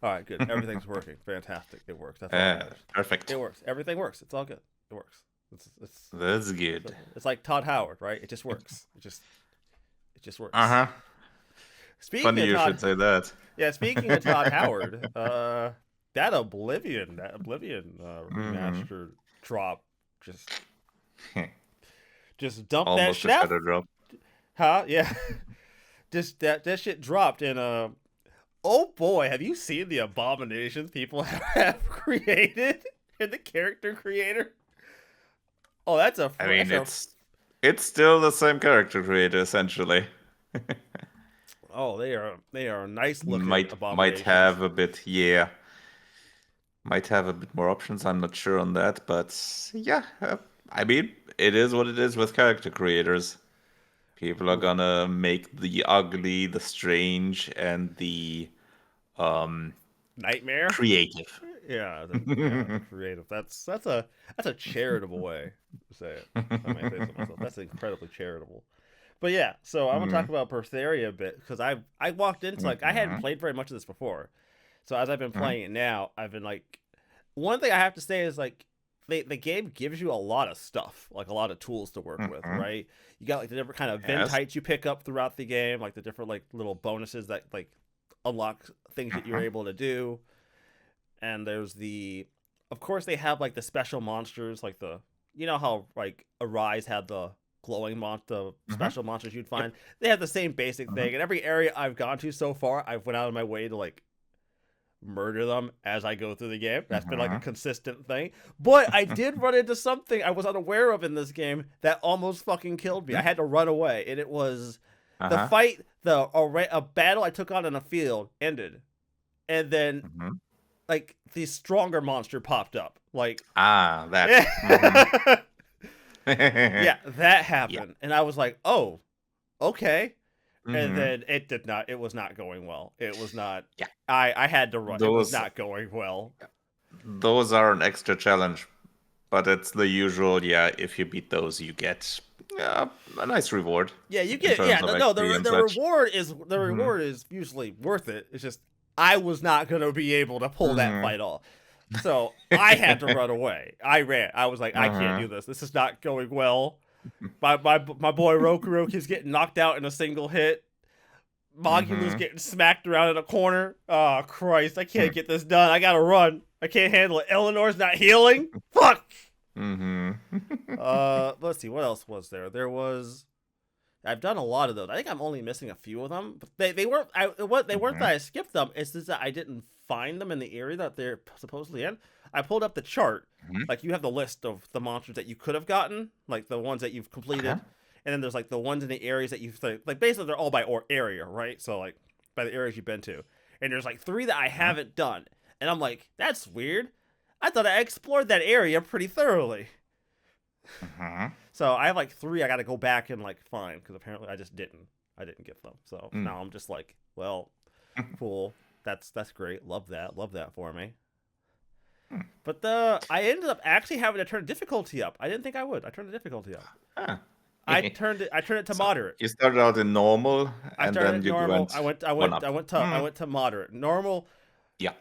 All right, good. Everything's working. Fantastic. It works. That's all that matters. Perfect. It works. Everything works. It's all good. It works. That's good. It's like Todd Howard, right? It just works. It just works. Uh-huh. Speaking Funny of you Todd, should say that. yeah. Speaking of Todd Howard, that Oblivion Mm-hmm. remastered drop just just dumped that Almost a shit out. shadow drop. Huh? Yeah. Just that shit dropped and oh boy, have you seen the abominations people have created in the character creator? Oh, I mean, it's still the same character creator essentially. oh, they are nice looking Might abominations. have a bit, yeah. Might have a bit more options. I'm not sure on that, but yeah. I mean, it is what it is with character creators. People are Ooh, gonna make the ugly, the strange, and the um nightmare. creative. Yeah, the creative. That's a charitable way to say it. If I may say so myself. That's incredibly charitable. But yeah, so I'm gonna talk Mhm, about Berseria a bit because I walked into like I hadn't mhm, played very much of this before. So as I've been mhm. playing it now, I've been like one thing I have to say is like the game gives you a lot of stuff, like a lot of tools to work with, Mhm. right? You got like the different kind of Yes. ventites you pick up throughout the game, like the different like little bonuses that like unlock things that you're Mhm. able to do. And there's the of course they have like the special monsters, like the you know how like Arise had the the Mhm. special monsters you'd Yep. find. They have the same basic Mhm. thing. In every area I've gone to so far, I've went out of my way to like murder them as I go through the game. That's been like a Mhm. consistent thing. But I did run into something I was unaware of in this game that almost fucking killed me. I Mhm. had to run away, and it was the Uh-huh. fight, a battle I took on in a field ended, and then Mhm. like the stronger monster popped up. Like, Ah, that. Mhm. yeah, yeah, that Yeah. happened, and I was like, oh, okay. And Mhm. then it did not. It was not going well. It was not. Yeah. I had to run. It was Those not going well. those are an extra challenge, but it's the usual, yeah, if you beat those, you get a nice reward Yeah, you in get terms yeah. of No, XP and the such. Mhm. reward is usually worth it. It's just I was not gonna be able to pull that Mhm. fight off. So I had to run away. I ran. I was like, I can't do Uh-huh. this. This is not going well. My boy Roku is getting knocked out in a single hit. Mogula's Mhm. getting smacked around in a corner. Oh Christ, I can't get this done. I gotta run. I can't handle it. Eleanor's not healing. Fuck. Mhm. Let's see. What else was there? There was. I've done a lot of those. I think I'm only missing a few of them. But they weren't. They weren't that Mhm. I skipped them. It's just that I didn't find them in the area that they're supposedly in. I pulled up the chart. Mhm. Like you have the list of the monsters that you could have gotten, like the ones that you've Uh-huh. completed, and then there's like the ones in the areas that you've like basically they're all by area, right? So like by the areas you've been to, and there's like three that I Uh-huh. haven't done, and I'm like, that's weird. I thought I explored that area pretty thoroughly. Uh-huh. So I have like three I got to go back and like find because apparently I just didn't. I didn't get them. So Mm. now I'm just like, well, cool. That's great. Love that. Love that for me. But the I ended up actually having to turn difficulty up. I didn't think I would. I turned the difficulty up. Ah. I turned it to So moderate. you started out in normal I and started then at you normal. went one up. I Mm. went to moderate. Normal, Yeah.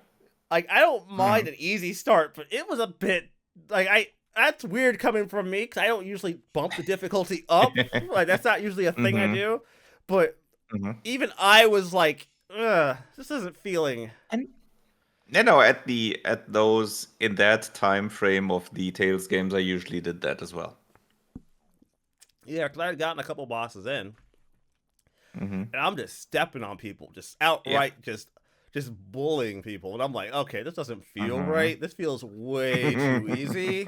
like I don't mind Mhm. an easy start, but it was a bit like I that's weird coming from me because I don't usually bump the difficulty up. Like that's not usually a thing I Mhm. do. But Mhm. even I was like, ugh, this isn't feeling. And at those in that time frame of the Tales games, I usually did that as well. Yeah, because I had gotten a couple bosses in, Mhm. and I'm just stepping on people, just Yeah. outright, just bullying people, and I'm like, okay, this doesn't feel Mhm. right. This feels way too easy.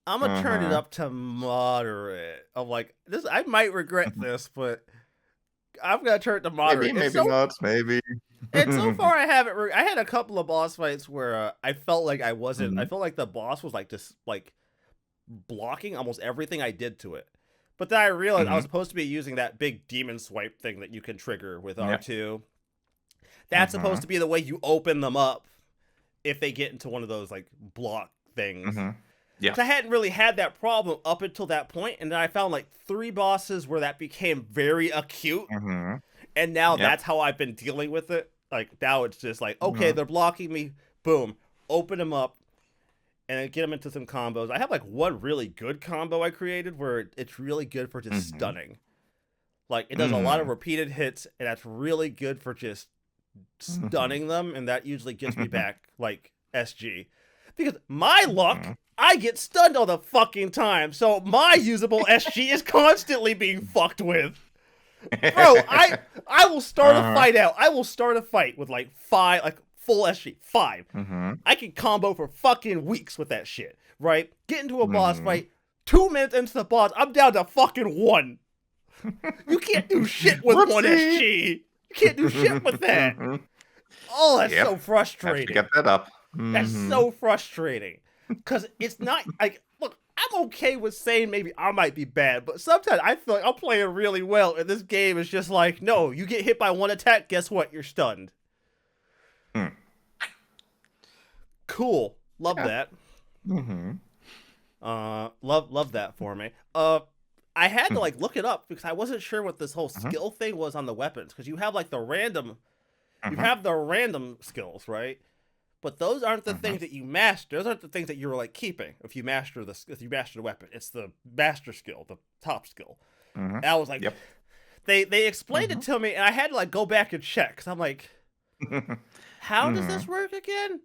I'm gonna turn it Mhm. up to moderate. I'm like, this. I might regret this, but I'm gonna turn it to Maybe, moderate. maybe not. Maybe. And so far I haven't. I had a couple of boss fights where I felt like I wasn't. I Mhm. felt like the boss was like just like blocking almost everything I did to it. But then I realized I was Mhm. supposed to be using that big demon swipe thing that you can trigger with Yeah. R2. That's supposed Mhm. to be the way you open them up if they get into one of those like block things. Mhm. Yeah. So I hadn't really had that problem up until that point, and then I found like three bosses where that became very acute, Mhm. and now Yeah. that's how I've been dealing with it. Like now it's just like, okay, they're blocking me. Boom, open them up, and then get them into some combos. I have like one really good combo I created where it's really good for just stunning. Like it does a lot of repeated hits, and that's really good for just stunning them, and that usually gets me back like SG. Because my luck, I get stunned all the fucking time, so my usable SG is constantly being fucked with. Bro, I will start a fight out. I will start a fight with like 5, like full SG, 5. I can combo for fucking weeks with that shit, right? Get into a boss fight, 2 minutes into the boss, I'm down to fucking 1. You can't do shit with 1 SG. You can't do shit with that. Oh, that's so frustrating. Have to get that up. That's so frustrating. Because it's not, like, look, I'm okay with saying maybe I might be bad, but sometimes I feel like I'm playing really well, and this game is just like, no, you get hit by 1 attack, guess what? You're stunned. Cool. Love that. Love that for me. I had to like look it up because I wasn't sure what this whole skill thing was on the weapons, because you have like the random, you have the random skills, right? But those aren't the things that you master. Those aren't the things that you're like keeping. If you master the weapon, it's the master skill, the top skill. And I was like, they explained it to me, and I had to like go back and check because I'm like, how does this work again?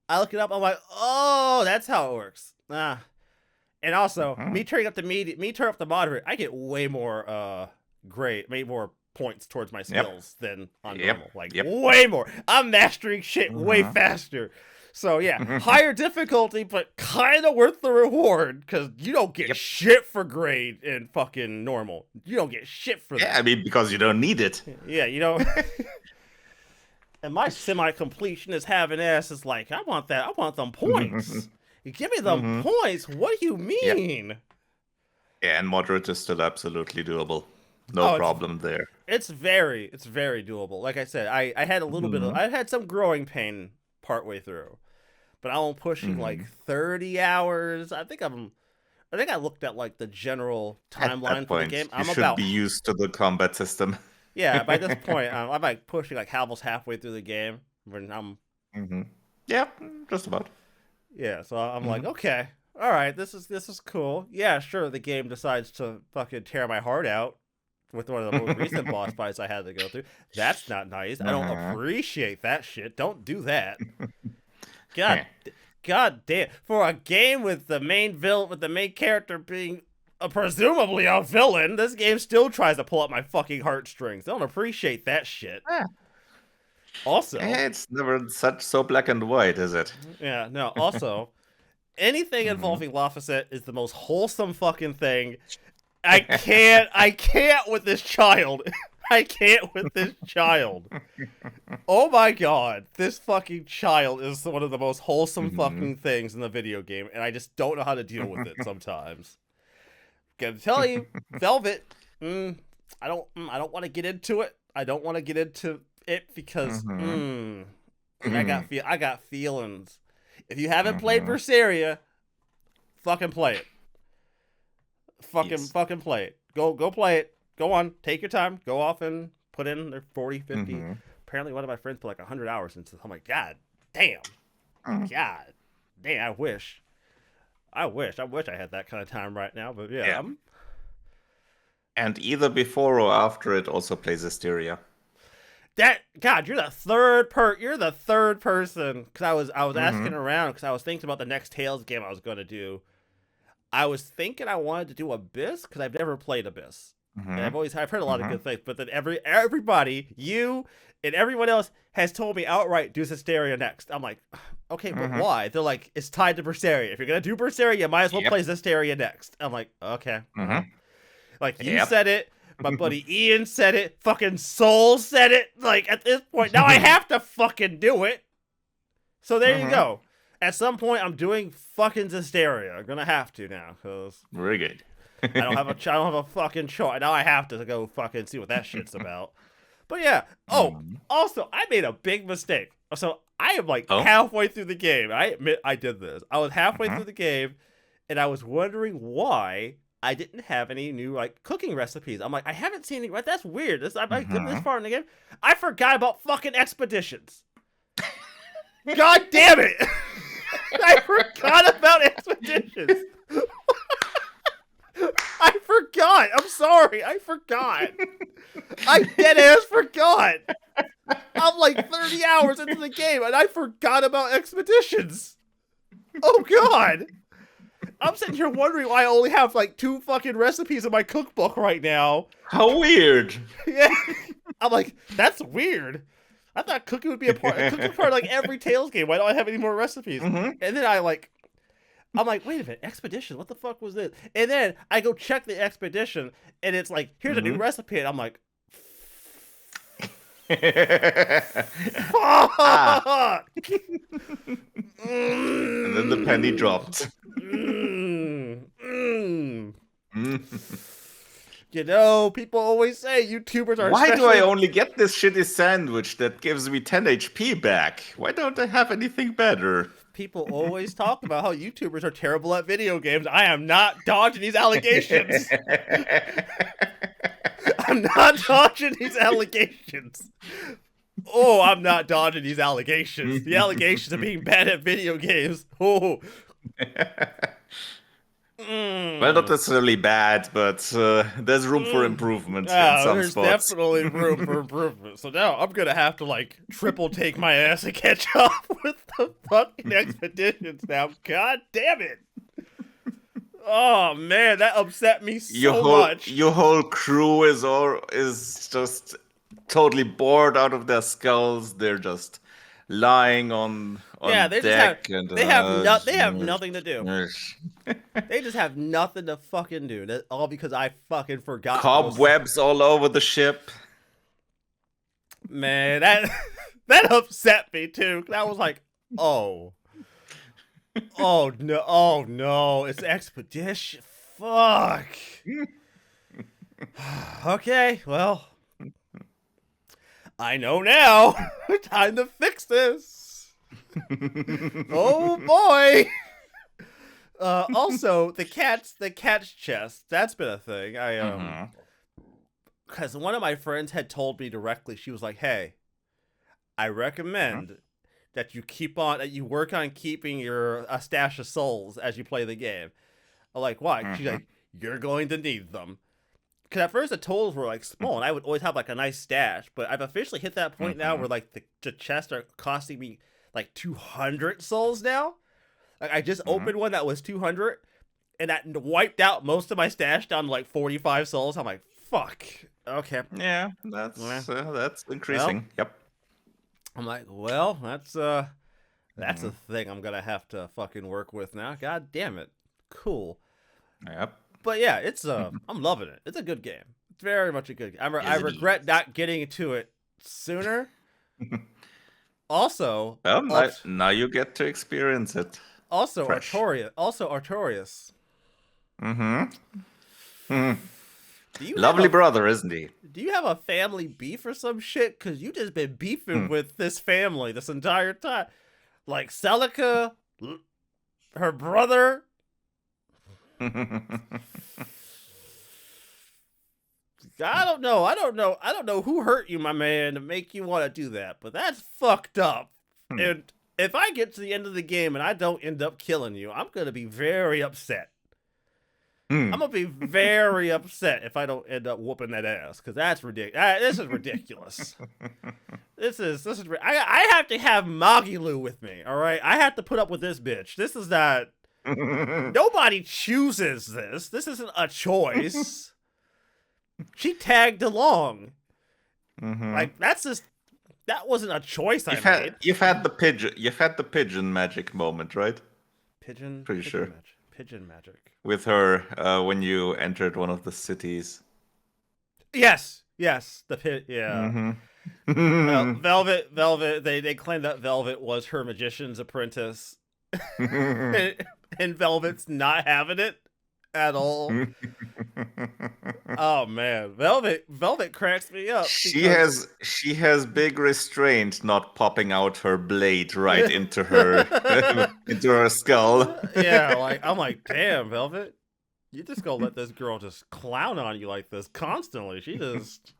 I look it up. I'm like, oh, that's how it works. And also, me turning up the moderate, I get way more way more points towards my skills than on normal. Like way more. I'm mastering shit way faster. So yeah, higher difficulty, but kind of worth the reward because you don't get shit for grade in fucking normal. You don't get shit for that. Yeah, I mean because you don't need it. Yeah, you don't. And my semi-completionist having ass is like, I want that. I want them points. You give me them points. What do you mean? Yeah, and moderate is still absolutely doable. No problem there. It's very doable. Like I said, I had a little bit of, I had some growing pain partway through, but I'm pushing like 30 hours. I think I looked at like the general timeline for the game. You should be used to the combat system. Yeah, by this point, I'm like pushing like almost halfway through the game when I'm. Yeah, just about. Yeah, so I'm like, okay, all right, this is cool. Yeah, sure. The game decides to fucking tear my heart out with one of the most recent boss fights I had to go through. That's not nice. I don't appreciate that shit. Don't do that. God damn! For a game with the main character being presumably a villain, this game still tries to pull up my fucking heartstrings. I don't appreciate that shit. Also, it's never so black and white, is it? Yeah, no. Also, anything involving Laphicet is the most wholesome fucking thing. I can't with this child. I can't with this child. Oh my god, this fucking child is one of the most wholesome fucking things in the video game, and I just don't know how to deal with it sometimes. Gonna tell you, Velvet. I don't want to get into it. I don't want to get into it because I got feelings. If you haven't played Berseria, fucking play it. Fucking play it. Go play it. Go on. Take your time. Go off and put in their 40, 50. Apparently one of my friends put like 100 hours into it. I'm like, God damn. God damn, I wish I had that kind of time right now, but yeah. And either before or after it also plays Hysteria. God, you're the third person, because I was asking around because I was thinking about the next Tales game I was going to do. I was thinking I wanted to do Abyss because I've never played Abyss. And I've heard a lot of good things, but then everybody, you and everyone else has told me outright do Hysteria next. I'm like, okay, but why? They're like, it's tied to Berseria. If you're gonna do Berseria, you might as well play Hysteria next. I'm like, okay. Like you said it, my buddy Ian said it, fucking Soul said it. Like at this point, now I have to fucking do it. So there you go. At some point, I'm doing fucking Hysteria. I'm gonna have to now, cause very good. I don't have a fucking choice. Now I have to go fucking see what that shit's about. But yeah. Oh, also, I made a big mistake. So I am like halfway through the game. I admit I did this. I was halfway through the game, and I was wondering why I didn't have any new like cooking recipes. I'm like, I haven't seen any. Right? That's weird. I'm this Mhm. far in the game. I forgot about fucking expeditions. God damn it! I forgot about expeditions. I forgot. I'm sorry. I forgot. I dead ass forgot. I'm like 30 hours into the game and I forgot about expeditions. Oh god. I'm sitting here wondering why I only have like 2 fucking recipes in my cookbook right now. How weird. Yeah. I'm like, that's weird. I thought cooking would be a part. Cooking part of like every Tales game. Why don't I have any more recipes? Mhm. And then I'm like, wait a minute, expedition. What the fuck was this? And then I go check the expedition, and it's like, here's a new Mhm. recipe. And I'm like, Ah, fuck. and then the penny Mm, dropped. mm. Mm. You know, people always say YouTubers are Why do I especially. only get this shitty sandwich that gives me 10 HP back? Why don't I have anything better? People always talk about how YouTubers are terrible at video games. I am not dodging these allegations. I'm not dodging these allegations. Oh, I'm not dodging these allegations. The allegations of being bad at video games. Oh. Well, not Mm. necessarily bad, but there's room for improvement in Oh, some there's spots. definitely room for improvement. So now I'm gonna have to like triple take my ass to catch up with the fucking expeditions now. God damn it. Oh man, that upset me so much. Your whole crew is just totally bored out of their skulls. They're just lying Yeah, on deck and they have nothing to do. They just have nothing to fucking do. That's all because I fucking forgot to go. cobwebs all over the ship. Man, that that upset me too. That was like, oh, oh no, it's expedition. Fuck. Okay, well, I know now. Time to fix this. Oh boy. Also, the cat's chest. That's been a thing. Mhm. Because one of my friends had told me directly. She was like, "Hey, I recommend that you work on keeping a stash of souls as you play the game." I'm like, "Why?" She's Mhm. like, "You're going to need them." Because at first the totals were like small, and I would always have like a nice stash. But I've officially hit that point now Mhm. where like the chests are costing me like 200 souls now. Like I just Mhm. opened one that was 200, and that wiped out most of my stash down to like 45 souls. I'm like, fuck. Okay. Yeah, Well, that's well, increasing. Yep. I'm like, well, that's a Mhm. thing I'm gonna have to fucking work with now. God damn it. Cool. Yep. But yeah, I'm loving it. It's a good game. It's very much a good game. I Yes, it regret is. not getting to it sooner. Also, Well, Alt- now you get to experience it fresh. Also Artorias. Mm-hmm. Do you have Lovely a brother, isn't he? Do you have a family beef or some shit? Cause you just been beefing Hmm. with this family this entire time. Like Celica, her brother. I don't know. I don't know who hurt you, my man, to make you want to do that. But that's fucked up. Hmm. And if I get to the end of the game and I don't end up killing you, I'm gonna be very upset. Hmm. I'm gonna be very upset if I don't end up whooping that ass, because that's ridiculous. This is ridiculous. I have to have Magilu with me. All right, I have to put up with this bitch. This is not. Nobody chooses this. This isn't a choice. She tagged along. Mm-hmm. Like that wasn't a choice I You've made. had the pigeon magic moment, right? Pretty sure. Pigeon magic. With her when you entered one of the cities. Yes, the pit. Yeah. Mm-hmm. Velvet. They claimed that Velvet was her magician's apprentice, and Velvet's not having it at all. Oh man, Velvet cracks me up because she has big restraint not popping out her blade right into her into her skull. yeah, like I'm like, damn, Velvet, You just gonna let this girl just clown on you like this constantly. She just.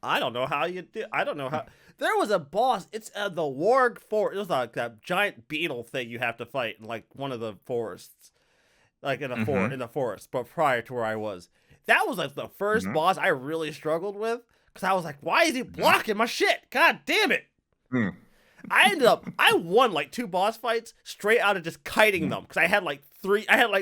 I don't know how you did. I don't know how. There was a boss. It's the Warg Forest. It was like that giant beetle thing you have to fight in like one of the forests, like in Mm-hmm. in the forest. But prior to where I was, that was like the first Mm-hmm. boss I really struggled with because I was like, why is he blocking my shit? God damn it! Mm-hmm. I won like 2 boss fights straight out of just kiting them because I had like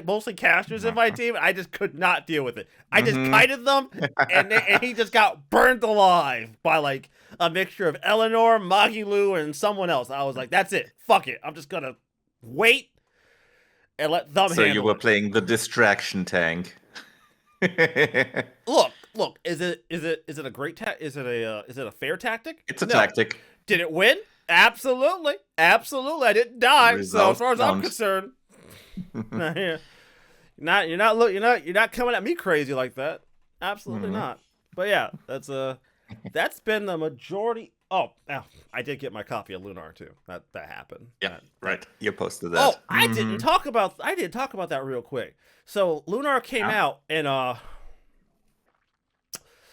mostly casters in my team. And I just could not deal with it. I just Mm-hmm. kited them, and he just got burned alive by like a mixture of Eleanor, Magilu, and someone else. I was like, that's it. Fuck it. I'm just gonna wait and let them So you handle were it. playing the distraction tank. Look. Is it a great is it a fair tactic? It's a No. tactic. Did it win? Absolutely. Absolutely. I didn't die. So as Results far as I'm count. concerned, you're you're not coming at me crazy like that. Absolutely Mhm. not. But yeah, that's been the majority. Oh, I did get my copy of Lunar too. That happened. Yeah, That. right. You posted Oh, that. Mm-hmm. I did talk about that real quick. So Lunar came Yeah. out and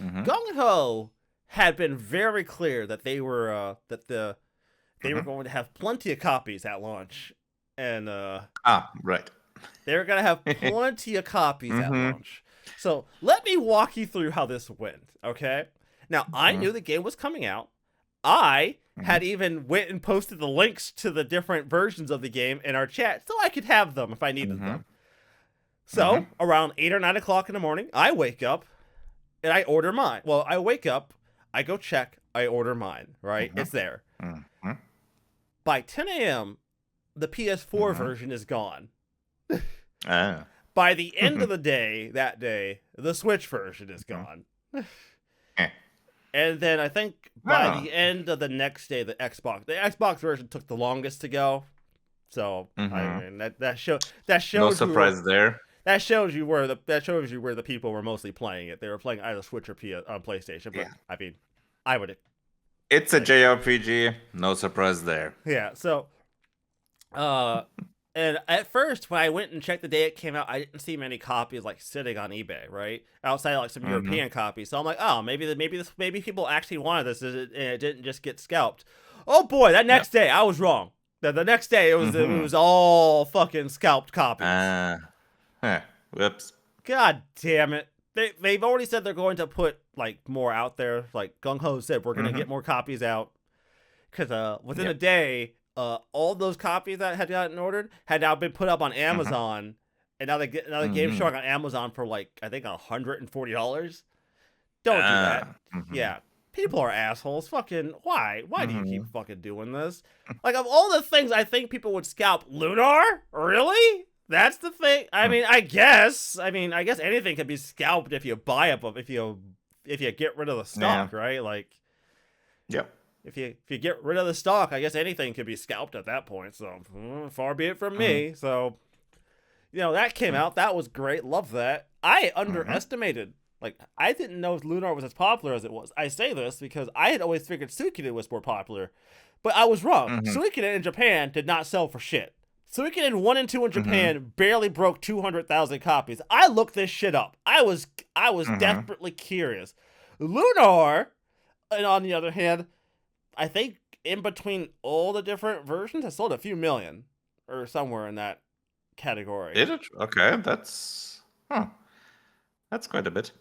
Mm-hmm. Gung Ho had been very clear that they were Mm-hmm. going to have plenty of copies at launch, and Ah, right. they were going to have plenty of copies at Mm-hmm. launch. So let me walk you through how this went. Okay. Now I Mm-hmm. knew the game was coming out. I Mm-hmm. had even went and posted the links to the different versions of the game in our chat so I could have them if I needed Mm-hmm. them. Mm-hmm. So around 8 or 9 o'clock in the morning, I wake up and I order mine. Well, I wake up, I go check, I order mine, right? Mm-hmm. It's there. Mm-hmm. By 10 a.m., the PS4 Mm-hmm. version is gone. Ah. By the end of the day, that day, the Switch version is Mhm. gone. Eh. And then I think by Ah. the end of the next day, the Xbox version took the longest to go. So I Mm-hmm. mean that No shows you surprise there. that shows you where the people were mostly playing it. They were playing either Switch or on PlayStation. But Yeah. I mean, I would It's a JRPG. No surprise there. yeah. So Uh, and at first, when I went and checked the day it came out, I didn't see many copies like sitting on eBay, right? Outside of, like some Mm-hmm. European copies. So I'm like, oh, maybe people actually wanted this, and it didn't just get scalped. Oh boy, that Yeah. next day I was wrong. The next day it Mm-hmm. was all fucking scalped copies. Ah. Huh. Whoops. God damn it. They've already said they're going to put like more out there. Like Gung Ho said, we're gonna Mm-hmm. get more copies out because within a Yep. day, all those copies that had gotten ordered had now been put up on Mm-hmm. Amazon, and now the game's Mm-hmm. showing on Amazon for like I think $140. Don't do that. Ah. Mm-hmm. Yeah, people are assholes. Fucking why? Why do you Mm-hmm. keep fucking doing this? Like of all the things I think people would scalp, Lunar? Really? That's the thing. I mean, I guess. I guess anything can be scalped if you buy up if you get rid of the Yeah. stock, right? Like Yep. if you get rid of the stock, I guess anything could be scalped at that point. So far be it from Mm-hmm. me. So that came out. That was great. Love that. I Mm-hmm. underestimated. Like I didn't know Lunar was as popular as it was. I say this because I had always figured Suikoden was more popular, but I was wrong. Mm-hmm. Suikoden in Japan did not sell for shit. Suikoden 1 and 2 in Mm-hmm. Japan barely broke 200,000 copies. I looked this shit up. I was Mm-hmm. desperately curious. Lunar, and on the other hand, I think in between all the different versions, I sold a few million or somewhere in that category. Did it? Okay, that's quite a bit.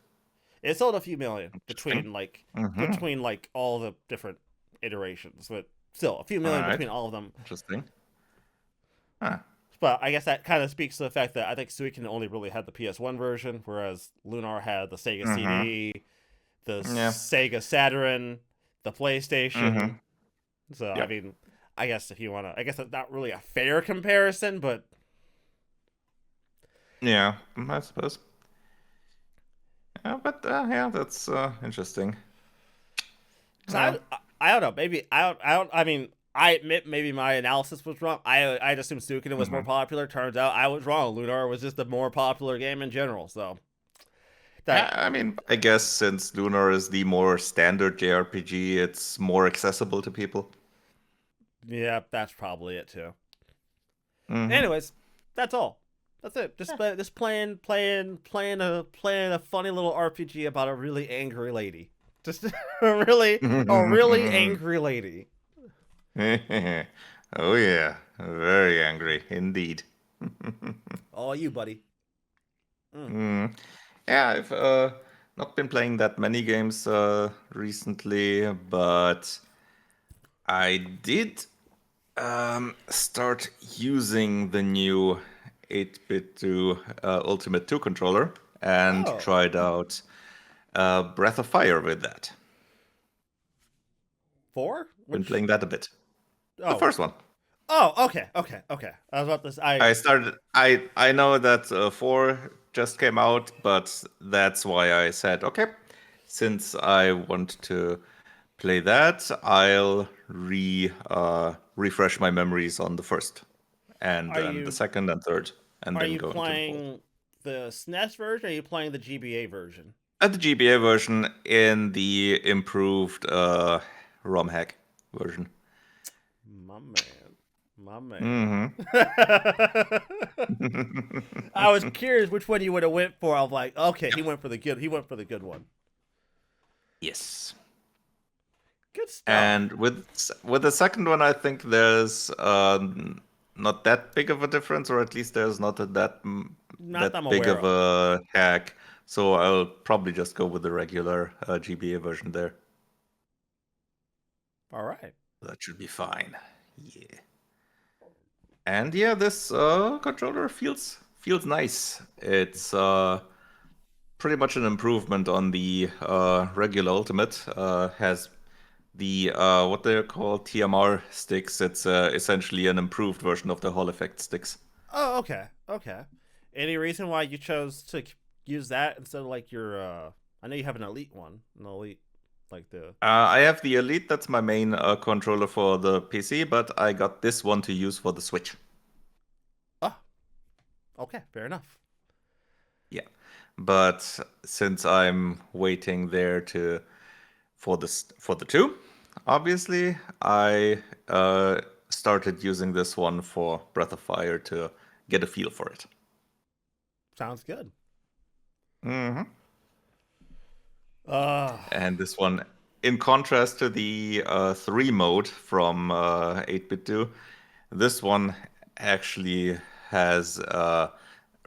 It sold a few million Interesting. Mm-hmm. between like all the different iterations, but still a few All million right. between all of them. Interesting. Huh. But I guess that kind of speaks to the fact that I think Suikoden only really had the PS1 version, whereas Lunar had the Sega Mm-hmm. CD, the Yeah. Sega Saturn, the PlayStation. Mm-hmm. So I Yep. mean, I guess if you want to, I guess that's not really a fair comparison, but Yeah, I suppose. Yeah, but yeah, that's interesting. cause I don't know, maybe I don't. I mean, I admit maybe my analysis was wrong. I'd assumed Suikoden was more Mhm. popular. Turns out I was wrong. Lunar was just a more popular game in general. So Yeah, that I mean, I guess since Lunar is the more standard JRPG, it's more accessible to people. yeah, that's probably it too. Hmm. Anyways, that's all. That's it. Just playing a funny little RPG about a really angry lady. Just a really angry lady. Oh yeah, very angry indeed. Oh, you buddy. Mm. Yeah, I've not been playing that many games recently, but I did start using the new 8-bit to Ultimate 2 controller and Oh, tried out Breath of Fire with that. four? Been Which? playing that a bit. The Oh, first one. oh. Okay. I was about this. I started. I know that 4 just came out, but that's why I said, okay, since I want to play that, I'll refresh my memories on the first, and Are then the you second and third, and are then you go into the fourth. playing the SNES version? Or are you playing the GBA version? At the GBA version in the improved ROM hack version. My man. My man. Hmm. I was curious which one you would have went for. I'm like, okay, he went for the good. He went for the good one. Yes. Good stuff. And with the second one, I think there's not that big of a difference, or at least there's not Not that I'm that big aware of of. a hack. So I'll probably just go with the regular GBA version there. All right. That should be fine. Yeah. And yeah, this controller feels nice. It's pretty much an improvement on the regular Ultimate. Has the what they're called TMR sticks. It's essentially an improved version of the Hall effect sticks. Oh, okay. Okay. Any reason why you chose to use that instead of like your? I know you have an elite one, an elite like the. I have the Elite. That's my main controller for the PC, but I got this one to use for the Switch. Oh, okay. Fair enough. Yeah, but since I'm waiting there to for the two, obviously I started using this one for Breath of Fire to get a feel for it. Sounds good. Hmm. Uh And this one, in contrast to the 3 mode from 8-bit 2, this one actually has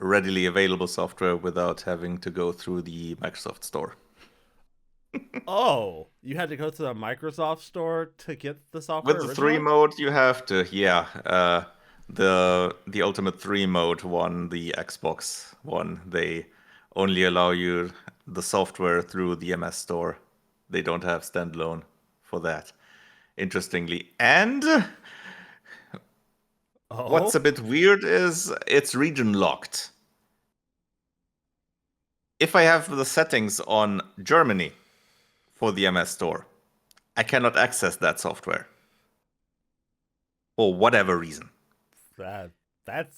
readily available software without having to go through the Microsoft Store. oh, you had to go to the Microsoft store to get the software With the 3 originally? mode, you have to, yeah. The Ultimate 3 mode one, the Xbox one, they only allow you the software through the MS Store. They don't have standalone for that, interestingly. And what's a Oh, bit weird is it's region locked. If I have the settings on Germany for the MS Store, I cannot access that software for whatever reason. that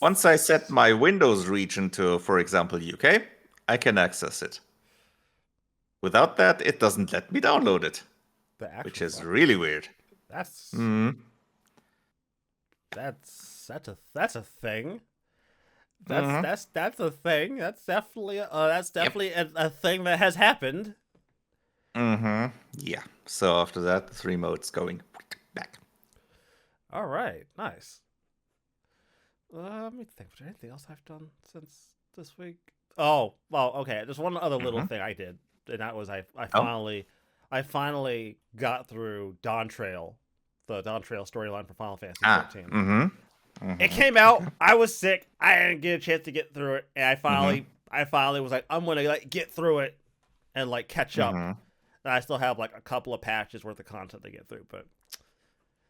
Once I set that's my Windows region to, for example, UK, I can access it. Without that, it doesn't let me download it, the which actual is software. really weird. That's Mm-hmm. that's a thing. Mm-hmm. That's a thing. That's Yep. definitely a thing that has happened. Mm-hmm. Yeah. So after that, the 3 modes going back. All right, nice. Let me think. Was there anything else I've done since this week? Oh, well, okay. There's one other little Mm-hmm. thing I did, and that was Oh. I finally got through Dawn Trail, the Dawn Trail storyline for Final Fantasy Ah. 14. Mm-hmm. It Mm-hmm. came Okay. out. I was sick. I didn't get a chance to get through it, and Mm-hmm. I finally was like, I'm gonna like get through it and like catch up. Mm-hmm. And I still have like a couple of patches worth of content to get through, but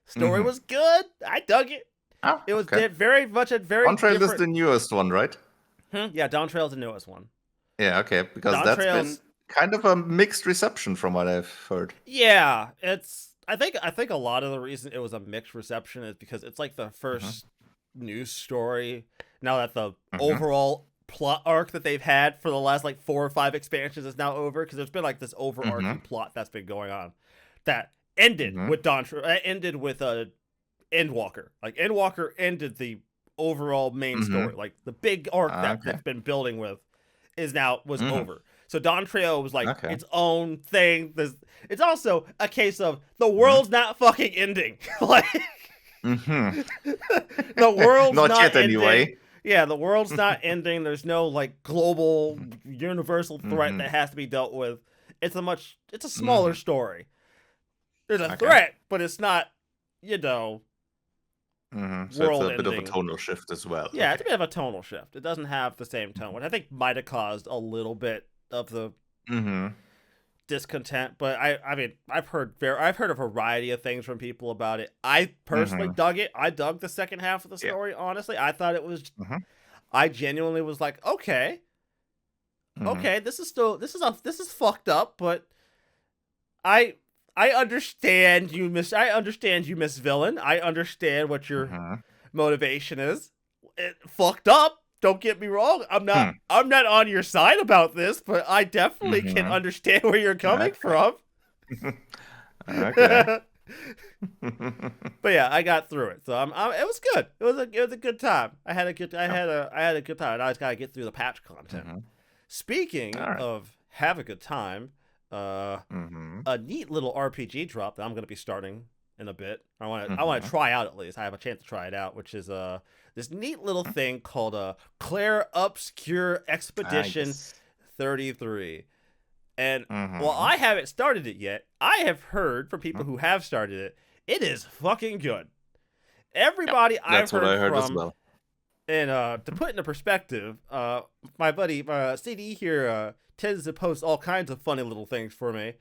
story Mm-hmm. was good. I dug it. Oh, It was okay. very much a very On Trail is different. the newest one, right? Yeah, Dawn Trail's the newest one. Yeah, okay. Because Dawn that's been Trail's kind of a mixed reception from what I've heard. yeah. It's I think a lot of the reason it was a mixed reception is because it's like the Mm-hmm. first news story now that the Mm-hmm. overall plot arc that they've had for the last like 4 or 5 expansions is now over because there's been like this overarching Mm-hmm. plot that's been going on that ended Mm-hmm. with ended with Endwalker. Like Endwalker ended the overall main Mm-hmm. story. Like the big arc Okay. that's been building with was Mm-hmm. over. So Dawn Trejo was like Okay. its own thing. It's also a case of the Mm-hmm. world's not fucking ending. Like Mm-hmm. the world's Not not yet, ending. anyway. Yeah, the world's not ending. There's no like global universal threat Mm-hmm. that has to be dealt with. It's a smaller Mm-hmm. story. There's a Okay. threat, but it's not, you know, Mm-hmm. So it's world a bit of a ending. tonal shift as well. Yeah, it's Okay. a bit of a tonal shift. It doesn't have the same tone, which I think might have caused a little bit of the Mm-hmm. discontent. But I mean, I've heard a variety of things from people about it. I personally Mm-hmm. dug it. I dug the second half of the Yeah. story. Honestly, I thought it was. Mm-hmm. I genuinely was like, okay, Mm-hmm. okay, this is fucked up, but I I understand I understand you miss villain. I understand what your Mm-hmm. motivation is. It fucked up. Don't get me wrong. Hmm. I'm not on your side about this, but I definitely can Mm-hmm. understand where you're coming Okay. from. Okay. But yeah, I got through it. So it was good. It was a good time. Oh. I had a good time. Now I just gotta get through the patch content. Mm-hmm. Speaking All right. of have a good time, uh, Mm-hmm. a neat little RPG drop that I'm gonna be starting in a bit. I want to Mm-hmm. try out at least. I have a chance to try it out, which is this neat little thing called Clair Obscur Ah, Expedition yes. 33. And while Mm-hmm. I haven't started it yet, I have heard from Mm-hmm. people who have started it, it is fucking good. Yep. Everybody I've That's what heard I heard as from, well. and to put into perspective, my buddy CD here tends to post all kinds of funny little things for me.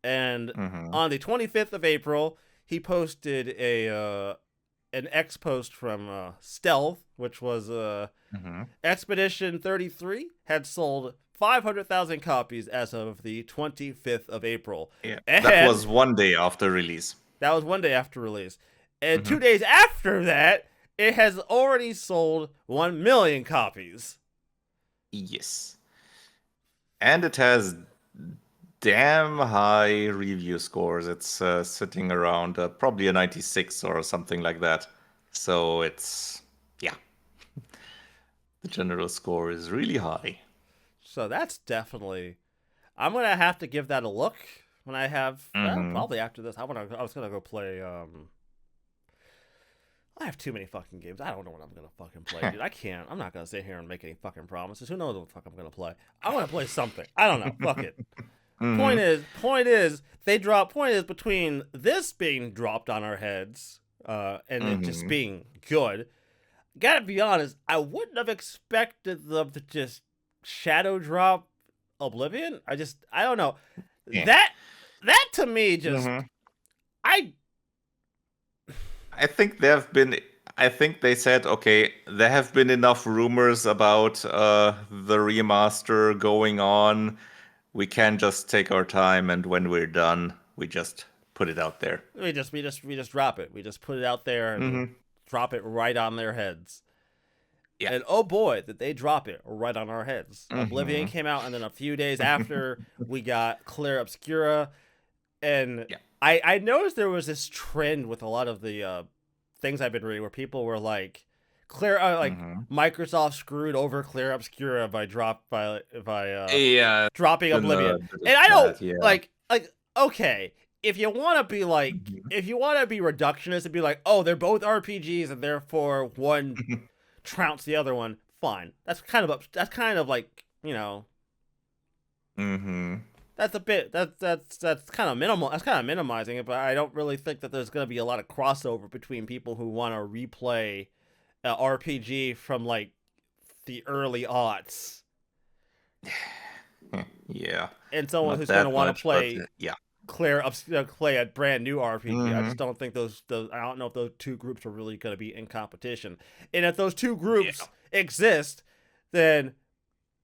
And Mm-hmm. on the 25th of April, he posted an X post from Stealth, which was Mm-hmm. Expedition 33 had sold 500,000 copies as of the 25th of April. Yeah. That And was one day after release. that was one day after release. And Mm-hmm. 2 days after that, it has already sold 1 million copies. Yes. And it has damn high review scores. It's sitting around probably a 96 or something like that. So it's, yeah, the general score is really high. So that's definitely. I'm gonna have to give that a look when I have Mm-hmm. probably after this. I was gonna go play. I have too many fucking games. I don't know what I'm gonna fucking play, dude. I can't. I'm not gonna sit here and make any fucking promises. Who knows what the fuck I'm gonna play? I want to play something. I don't know. Fuck it. Mm-hmm. Point is, they drop. Point is between this being dropped on our heads, and it just Mm-hmm. being good. Gotta be honest, I wouldn't have expected them to just shadow drop Oblivion. I don't know. Yeah. That to me just, Mm-hmm. I I think there have been. I think they said, okay, there have been enough rumors about the remaster going on. We can just take our time, and when we're done, we just put it out there. we just drop it. We just put it out there and Mm-hmm. drop it right on their heads. Yeah. And oh boy, did they drop it right on our heads. Oblivion Mm-hmm. came out, and then a few days after, we got Clair Obscura. And Yeah. I noticed there was this trend with a lot of the things I've been reading where people were like, Mm-hmm. Microsoft screwed over Clair Obscura by Yeah, dropping been a Oblivion. bit of And I don't that, yeah. like okay, if you want to be like Mhm. if you want to be reductionist and be like, "Oh, they're both RPGs and therefore one trounced the other one." Fine. That's kind of like, you know, Mm-hmm. that's a bit that's kind of minimal. That's kind of minimizing it, but I don't really think that there's going to be a lot of crossover between people who want to replay an RPG from like the early aughts Yeah, and someone not who's going to that want to much, but play yeah. play a brand new RPG. I Mm-hmm. just don't think those I don't know if those two groups are really going to be in competition. And if those two Yeah. groups exist, then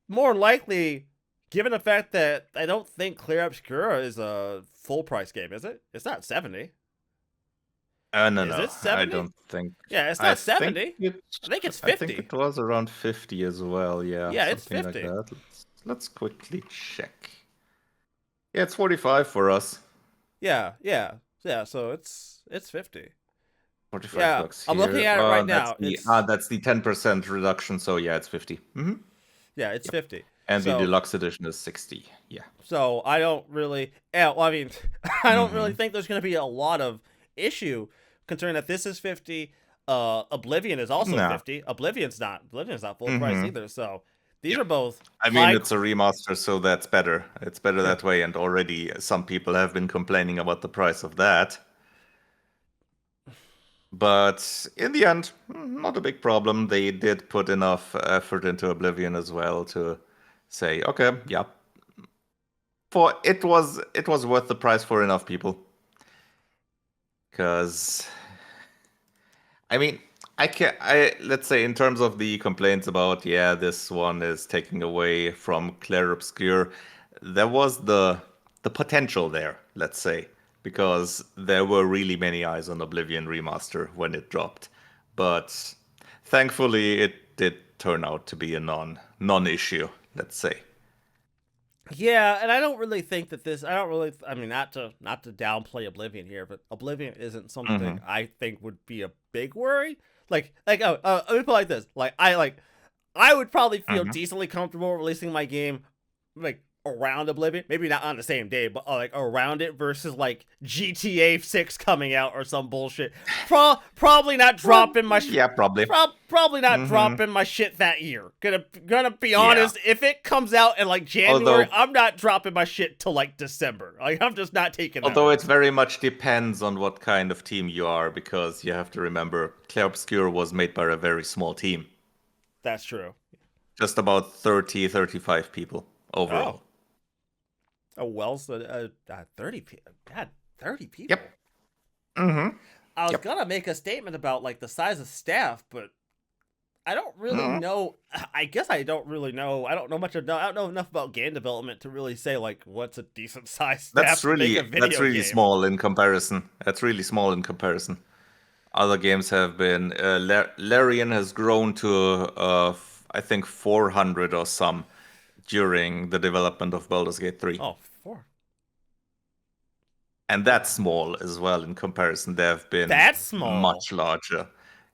more likely, given the fact that I don't think Clair Obscura is a full price game, is it? It's not 70. No, Is no, it I 70? don't think. Yeah, it's I not think 70. it. I think it's I think 50. it was around 50 as well. Yeah, Yeah, it's something like 50. that. Let's quickly check. Yeah, it's 45 for us. Yeah, yeah. Yeah, so it's 50. 45 Yeah, bucks I'm looking here. at it right now. That's the 10% reduction. So yeah, it's 50. Yeah, it's Yep. 50. And the So deluxe edition is 60. Yeah. so I don't really. Yeah, well, I mean, I don't really Mm-hmm. think there's going to be a lot of issue concerning that this is 50. Oblivion is also No. 50. Oblivion's not full price Mm-hmm. either. So these Yep. are both I mean, high. it's a remaster, so that's better. It's better Yeah. that way. And already some people have been complaining about the price of that. But in the end, not a big problem. They did put enough effort into Oblivion as well to say, okay, yeah, for it was worth the price for enough people. Because I mean, I can I let's say in terms of the complaints about yeah, this one is taking away from Clair Obscur, there was the potential there, let's say, because there were really many eyes on Oblivion Remaster when it dropped. But thankfully it did turn out to be a non-issue, let's say. Yeah, and I don't really think that this. I don't really. I mean, not to downplay Oblivion here, but Oblivion isn't something Hmm. I think would be a big worry. Let me put it like this. I would probably feel Hmm. decently comfortable releasing my game like around Oblivion. Maybe not on the same day, but like around it versus like GTA 6 coming out or some bullshit. Probably not Well, dropping my yeah, probably. probably not Hmm. dropping my shit that year. Gonna be Yeah. honest, if it comes out in like January, Although I'm not dropping my shit till like December. Like I'm just not taking that Although it risk. very much depends on what kind of team you are, because you have to remember, Clair Obscur was made by a very small team. That's true. Just about 30, 35 people Oh, overall. Wells, 30 people. God, 30 Yep. people. Mm-hmm. I was Yep. gonna make a statement about like the size of staff, but I don't really Mm-hmm. know. I guess I don't really know. I don't know much of. I don't know enough about game development to really say like what's a decent size staff That's to make a that's video really game. small in comparison. That's really small in comparison. Other games have been Larian has grown to I think 400 or some during the development of Baldur's Gate 3. Oh, four. And Oh, that's small as well in comparison. There have been that's small. much larger.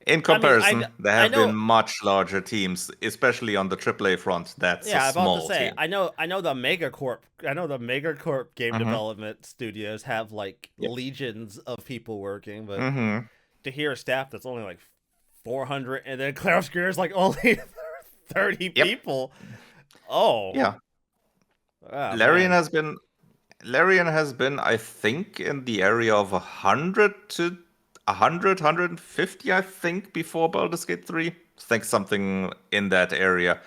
In I mean, comparison, there I have been know. much larger teams, especially on the AAA front. That's a Yeah, I'm about to small say. team. I know the Megacorp. I know the Megacorp game Mm-hmm. development studios have like Yep. legions of people working, but Mm-hmm. to hear a staff that's only like 400, and then Clair Obscur is like only 30 Yep. people. Oh, Yeah. ah, Larian man. has been Larian has been, I think, in the area of 100 to 150, I think, before Baldur's Gate 3. I think something in that area,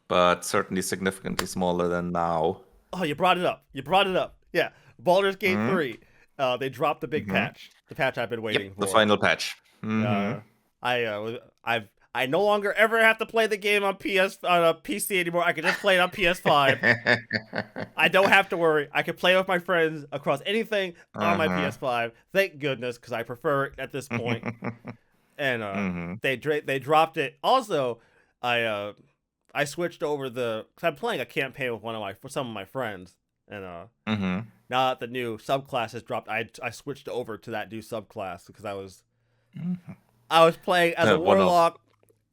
but certainly significantly smaller than now. Oh, you brought it up. You brought it up. Yeah, Baldur's Gate Mm-hmm. 3. They dropped the big Mm-hmm. patch. The patch I've been Yep, waiting the for. final patch. Mm-hmm. Uh, I no longer ever have to play the game on a PC anymore. I can just play it on PS5. I don't have to worry. I can play with my friends across anything on my Uh-huh. PS5. Thank goodness, because I prefer it at this point. And Mm-hmm. they dropped it. Also, I switched over cause I'm playing a campaign with some of my friends, and Mm-hmm. now that the new subclass has dropped, I switched over to that new subclass because I was playing as a One of warlock.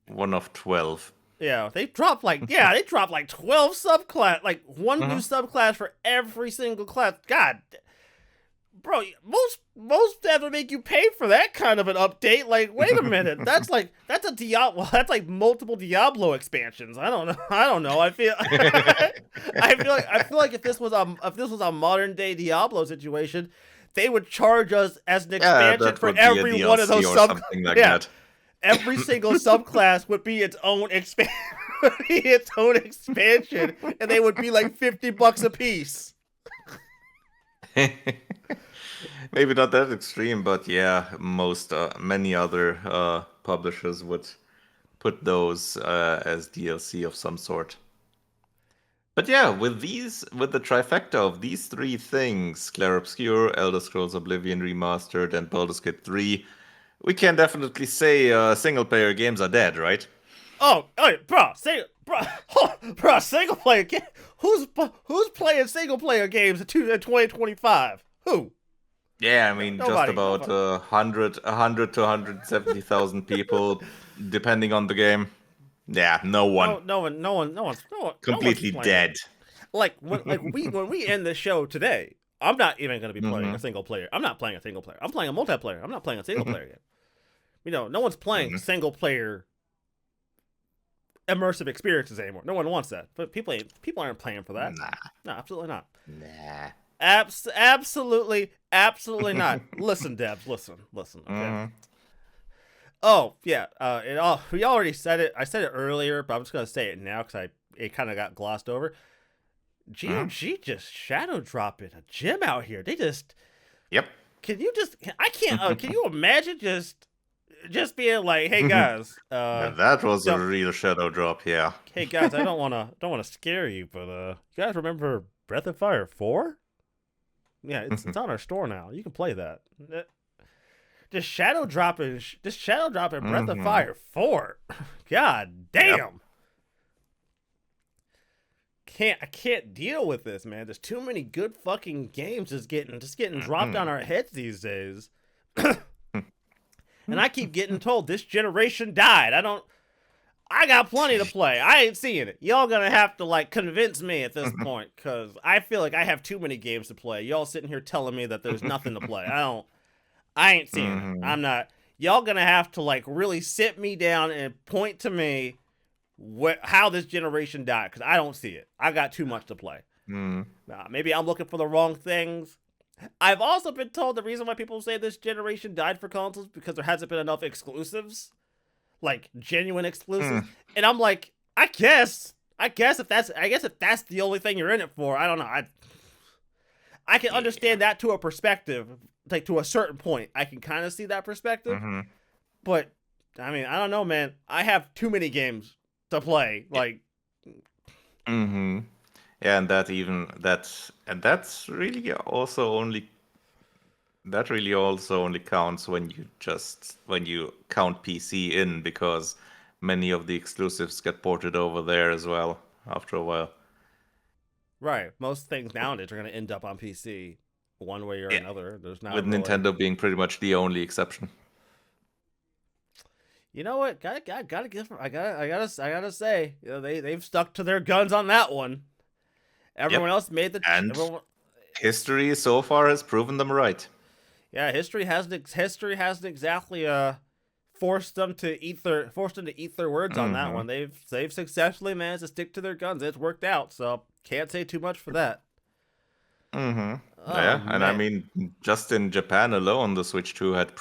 12. Yeah, they dropped like 12 subclass, like one new Mm-hmm. subclass for every single class. God, bro, most devs would make you pay for that kind of an update. Like, wait a minute, that's a Diablo. That's like multiple Diablo expansions. I don't know. I don't know. I feel I feel like if this was a modern day Diablo situation, they would charge us as an Yeah, expansion that for would be a every one of DLC those or sub. something like Yeah, that. every single subclass would be its own expansion, and they would be like $50 a piece. Maybe not that extreme, but yeah, many other publishers would put those as DLC of some sort. But yeah, with the trifecta of these three things, Clair Obscur, Elder Scrolls Oblivion Remastered, and Baldur's Gate 3, we can definitely say single-player games are dead, right? Oh, bro, single player game. Who's playing single player games in 2025? Who? Yeah, I mean, just Nobody. about Nobody. 100 to 170,000 people, depending on the game. Yeah, no one. No one's Completely playing. dead. Like when we end the show today, I'm not even going to be playing a Hmm. single player. I'm not playing a single player. I'm playing a multiplayer. I'm not playing a single Hmm. player game. No one's playing Hmm. single player immersive experiences anymore. No one wants that. But people aren't playing for that. Nah, No, absolutely not. nah. Absolutely not. Listen, Debs, listen. Okay. Hmm. Oh yeah. We already said it. I said it earlier, but I'm just gonna say it now because it kind of got glossed over. Hmm. GOG just shadow dropping a gem out here. They just Yep. can you just I can't can you imagine just being like, hey guys, Yeah, that was a don't real shadow drop, yeah. hey guys, I don't wanna scare you, but you guys remember Breath of Fire 4? Yeah, it's on our store now. You can play that. Just shadow dropping Breath of Hmm. Fire 4. God Yep. damn. I can't deal with this, man. There's too many good fucking games just getting dropped on Hmm. our heads these days. And I keep getting told this generation died. I got plenty to play. I ain't seeing it. Y'all gonna have to like convince me at this point, cause I feel like I have too many games to play. Y'all sitting here telling me that there's nothing to play. I ain't seeing it. Hmm. I'm not. Y'all gonna have to like really sit me down and point to me how this generation died, because I don't see it. I got too much to play. Hmm. Maybe I'm looking for the wrong things. I've also been told the reason why people say this generation died for consoles because there hasn't been enough exclusives, like genuine exclusives. Hmm. And I'm like, I guess if that's the only thing you're in it for, I don't know. I can Yeah. understand that to a perspective, like to a certain point. I can kind of see that perspective, Hmm. but I mean, I don't know, man. I have too many games to play. Like, Hmm. Yeah, that's really also only that really also only counts when you count PC in, because many of the exclusives get ported over there as well after a while. right, most things nowadays are going to end up on PC one way or Yeah, another. There's not with really. Nintendo being pretty much the only exception. You know what? Gotta give. I gotta say, they've stuck to their guns on that one. Yep, Everyone else made the and everyone. history so far has proven them right. Yeah, history hasn't exactly forced them to eat their words on that Hmm. one. They've successfully managed to stick to their guns. It's worked out, so can't say too much for that. Hmm. Oh Yeah, and I man. mean, just in Japan alone, the Switch 2 had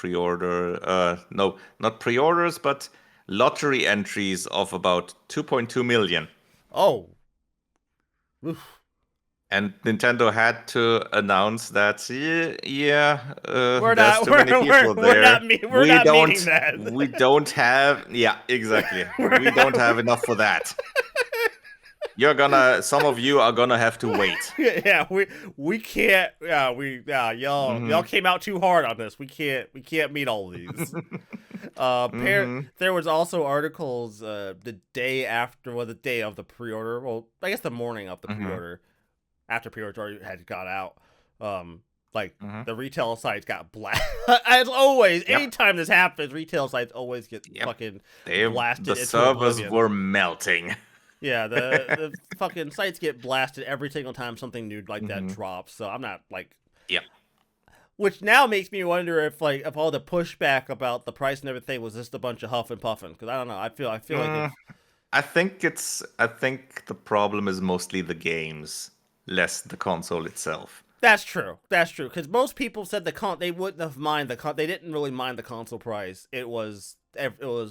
no, not pre-orders, but lottery entries of about 2.2 million. Oh. Oof. And Nintendo had to announce that, We're there's not too many people there. we're not meeting that. We don't have, yeah, exactly. We're We don't not. have enough for that. Some of you are gonna have to wait. Yeah, we can't. Y'all Hmm. came out too hard on this. We can't meet all of these. Hmm. There was also articles the day after, well, the day of the pre-order. Well, I guess the morning of the Hmm. pre-order, after pre-order already had got out. Like Hmm. the retail sites got blasted. As always, Yep. anytime this happens, retail sites always get Yep. fucking The blasted into servers oblivion. were melting. Yeah, the fucking sites get blasted every single time something new like that Hmm. drops. So I'm not like, Yep. which now makes me wonder if all the pushback about the price and everything was just a bunch of huff and puffing. Because I don't know. I feel like Mm, it's I think the problem is mostly the games, less the console itself. that's true. That's true. Because most people said they wouldn't have they didn't really mind the console price. It was.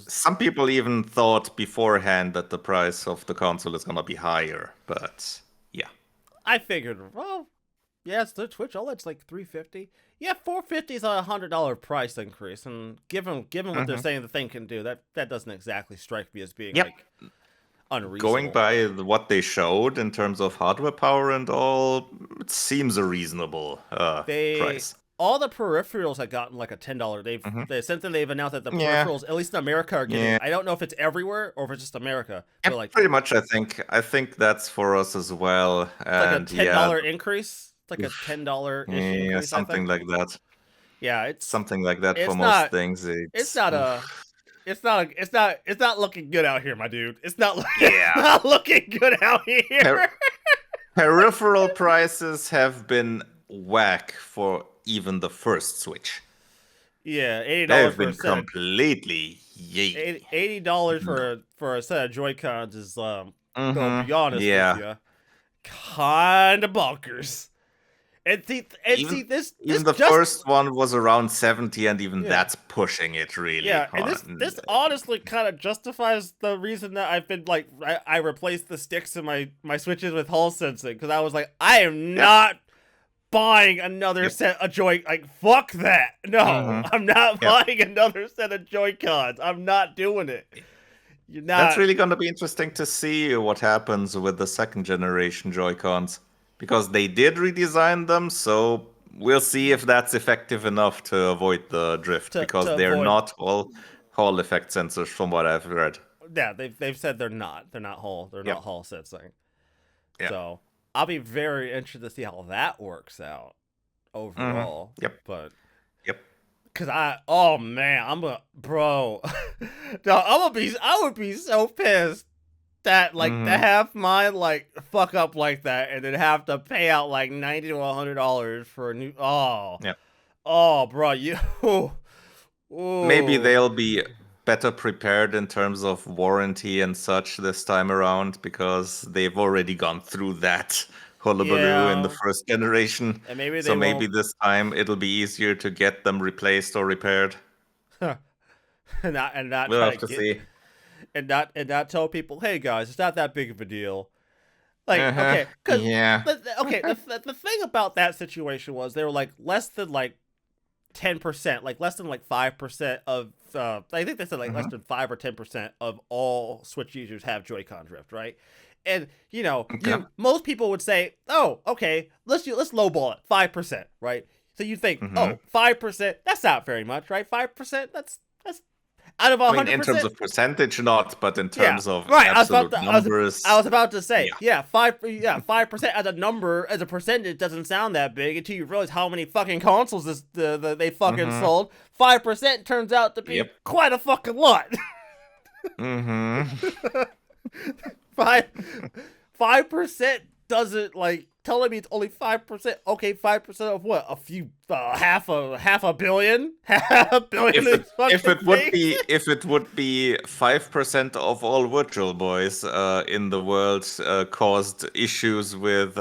Some people even thought beforehand that the price of the console is gonna be higher, but yeah. I figured, well, yeah, it's the Twitch OLED's like 350. Yeah, 450 is $100 price increase, and given what they're Hmm. saying the thing can do, that doesn't exactly strike me as being Yep. like Going unreasonable. by what they showed in terms of hardware power and all, it seems a reasonable They price. all the peripherals had gotten like a $10. Hmm. Since then they've announced that the Yeah. peripherals, at least in America, are getting. Yeah. I don't know if it's everywhere or if it's just America, but Yep, like pretty much. I think that's for us as well. it's like a And $10 increase. It's like a oof, $10 ish yeah, increase, I something think. like that. Yeah, something like that for it's most not things. it's It's not a it's not looking good out here, my dude. It's not it's yeah. not looking good out Per- here. Peripheral prices have been whack for even the first Switch. Yeah, $80 They've for a been set of completely yay. $80 for a set of Joy Cons is gonna be Mm-hmm. honest with Yeah. you, kind of bonkers. And see Even this even the just first one was around 70, and even yeah. that's pushing it really. Yeah, and this honestly kind of justifies the reason that I've been like I replaced the sticks in my switches with Hall sensing because I was like I am Yep. not buying another Yep. set of Joy like fuck that. No, Mm-hmm. I'm not Yep. buying another set of Joy-Cons. I'm not doing it. You're That's not. really going to be interesting to see what happens with the second generation Joy-Cons because they did redesign them, so we'll see if that's effective enough to avoid the drift because To they're avoid. not all Hall effect sensors from what I've read. Yeah, they've said they're not. They're not Hall. They're Yep. not Hall sensing. Yeah. So I'll be very interested to see how that works out Mm-hmm. overall. Yep. But Yep. cause oh man, bro. No, I would be so pissed that like to Mm-hmm. have mine like fuck up like that and then have to pay out like $90 to $100 for a new. Yep. Oh, bro, you. Maybe Ooh. they'll be better prepared in terms of warranty and such this time around because they've already gone through that hullabaloo in the Yeah, first generation. and maybe So they maybe won't. this time it'll be easier to get them replaced or repaired. And not We'll try have to to get see. and not tell people, hey guys, it's not that big of a deal. Like, Uh-huh. okay, because Yeah. the thing about that situation was they were like less than like 10%, like less than like 5% of I think they said like less Mm-hmm. than 5 or 10% of all Switch users have Joy-Con drift, right? And you know, Okay. most people would say, oh, okay, let's lowball it 5%, right? So you think, Mm-hmm. oh, 5%, that's not very much, right? 5%, that's out of I mean, in terms 100%. of percentage, not, but in Yeah, terms of right. absolute I numbers, was about to say, yeah. yeah, 5% as a number, as a percentage doesn't sound that big until you realize how many fucking consoles they fucking Mm-hmm. sold. 5% turns out to be Yep. quite a fucking lot. Mm-hmm. 5 5% doesn't like telling me it's only 5%. Okay, 5% of what? A few half a billion, half a billion If of it these fucking things. if it would be 5% of all Virtual Boys in the world caused issues with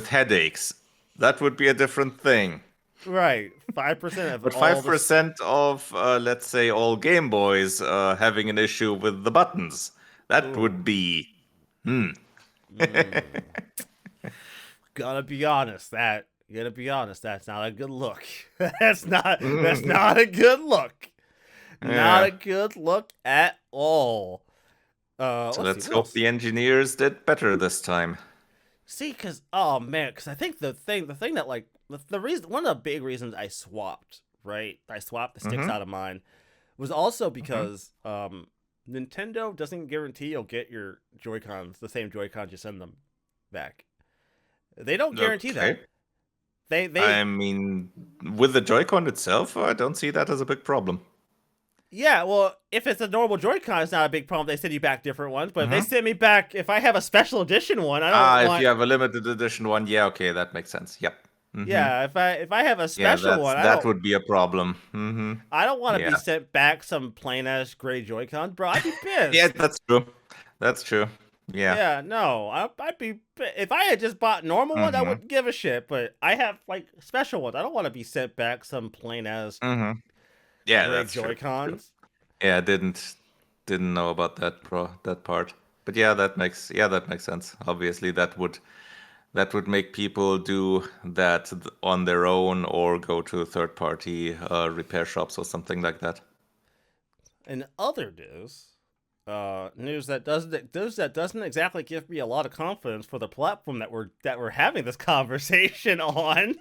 headaches, that would be a different thing. Right, 5% of But all the 5% of let's say all Game Boys having an issue with the buttons, that ooh. would be Mm. Gotta be honest, that's not a good look. That's not a good look. Not yeah. a good look at all. So Let's see let's what hope else. the engineers did better this time. See, cause oh man, cause I think the thing that like the reason, one of the big reasons I swapped, right? I swapped the sticks Mm-hmm. out of mine was also Mm-hmm. because Nintendo doesn't guarantee you'll get your Joy Cons, the same Joy Cons you send them back. They don't guarantee that. Okay. They I mean, with the Joy-Con itself, I don't see that as a big problem. Yeah, well, if it's a normal Joy-Con, it's not a big problem. They send you back different ones, but if they Mm-hmm. send me back, if I have a special edition one, I don't Ah, if want. you have a limited edition one, yeah, okay, that makes sense. Yep. Mm-hmm. Yeah, if I have a Yeah, special one, that would be a problem. Mm-hmm. I don't want to be Yeah. sent back some plain ass gray Joy-Con, bro. I'd be Yeah, pissed. that's true. That's true. Yeah. Yeah, no, I'd be if I had just bought normal ones, I Mm-hmm. wouldn't give a shit. But I have like special ones. I don't want to be sent back some plain ass Mm-hmm. Yeah, gray that's true. True. Joy-Cons. Yeah, didn't know about that part. But yeah, that makes sense. Obviously, that would make people do that on their own or go to third party repair shops or something like that. In other news, news that doesn't exactly give me a lot of confidence for the platform that we're having this conversation on.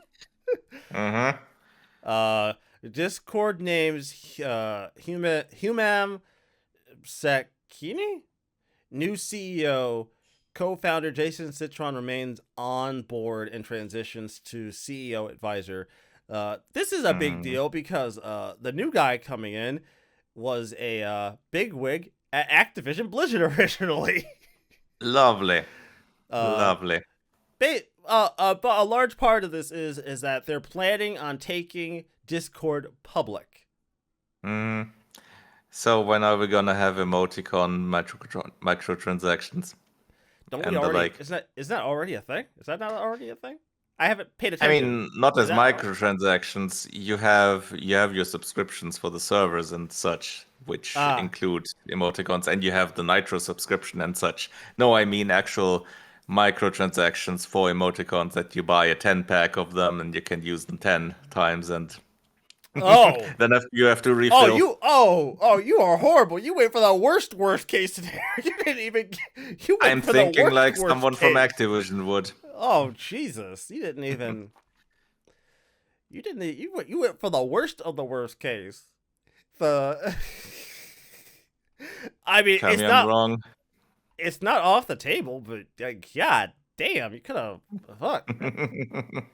Mm-hmm. Uh, Discord names Humam Sakini, new CEO. Co-founder Jason Citron remains on board and transitions to CEO advisor. This is a big Mm, deal because the new guy coming in was a big wig at Activision Blizzard originally. lovely, uh, lovely. but a large part of this is that they're planning on taking Discord public. Mm. So when are we gonna have emoticon microtransactions Don't we and the already? like? Is that already a thing? Is that not already a thing? I haven't paid I attention. mean, not Is as that? microtransactions. You have your subscriptions for the servers and such, which Ah, include emoticons, and you have the Nitro subscription and such. No, I mean actual microtransactions for emoticons that you buy a 10 pack of them and you can use them 10 times, and oh, then you have to oh, refill. you are horrible. You went for the worst case scenario. You didn't even. You went I'm for the thinking like worst someone from case. Activision would. Oh Jesus! You didn't even. You didn't. You went for the worst of the worst case. The. I mean, Tell me I'm wrong. it's not off the table, but god damn, you could have. Fuck, man.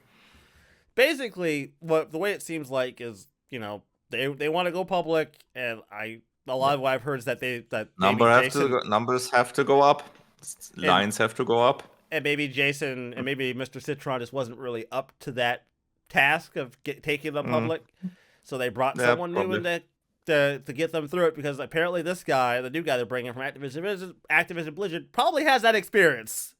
Basically, what the way it seems like is, they want to go public, and a lot of what I've heard is that maybe Jason Numbers have to go up. and Lines have to go up. maybe Jason and maybe Mr. Citron just wasn't really up to that task of taking them Mm, public, so they brought yeah, someone new in probably. to get them through it, because apparently this guy, the new guy they're bringing from Activision Blizzard, probably has that experience.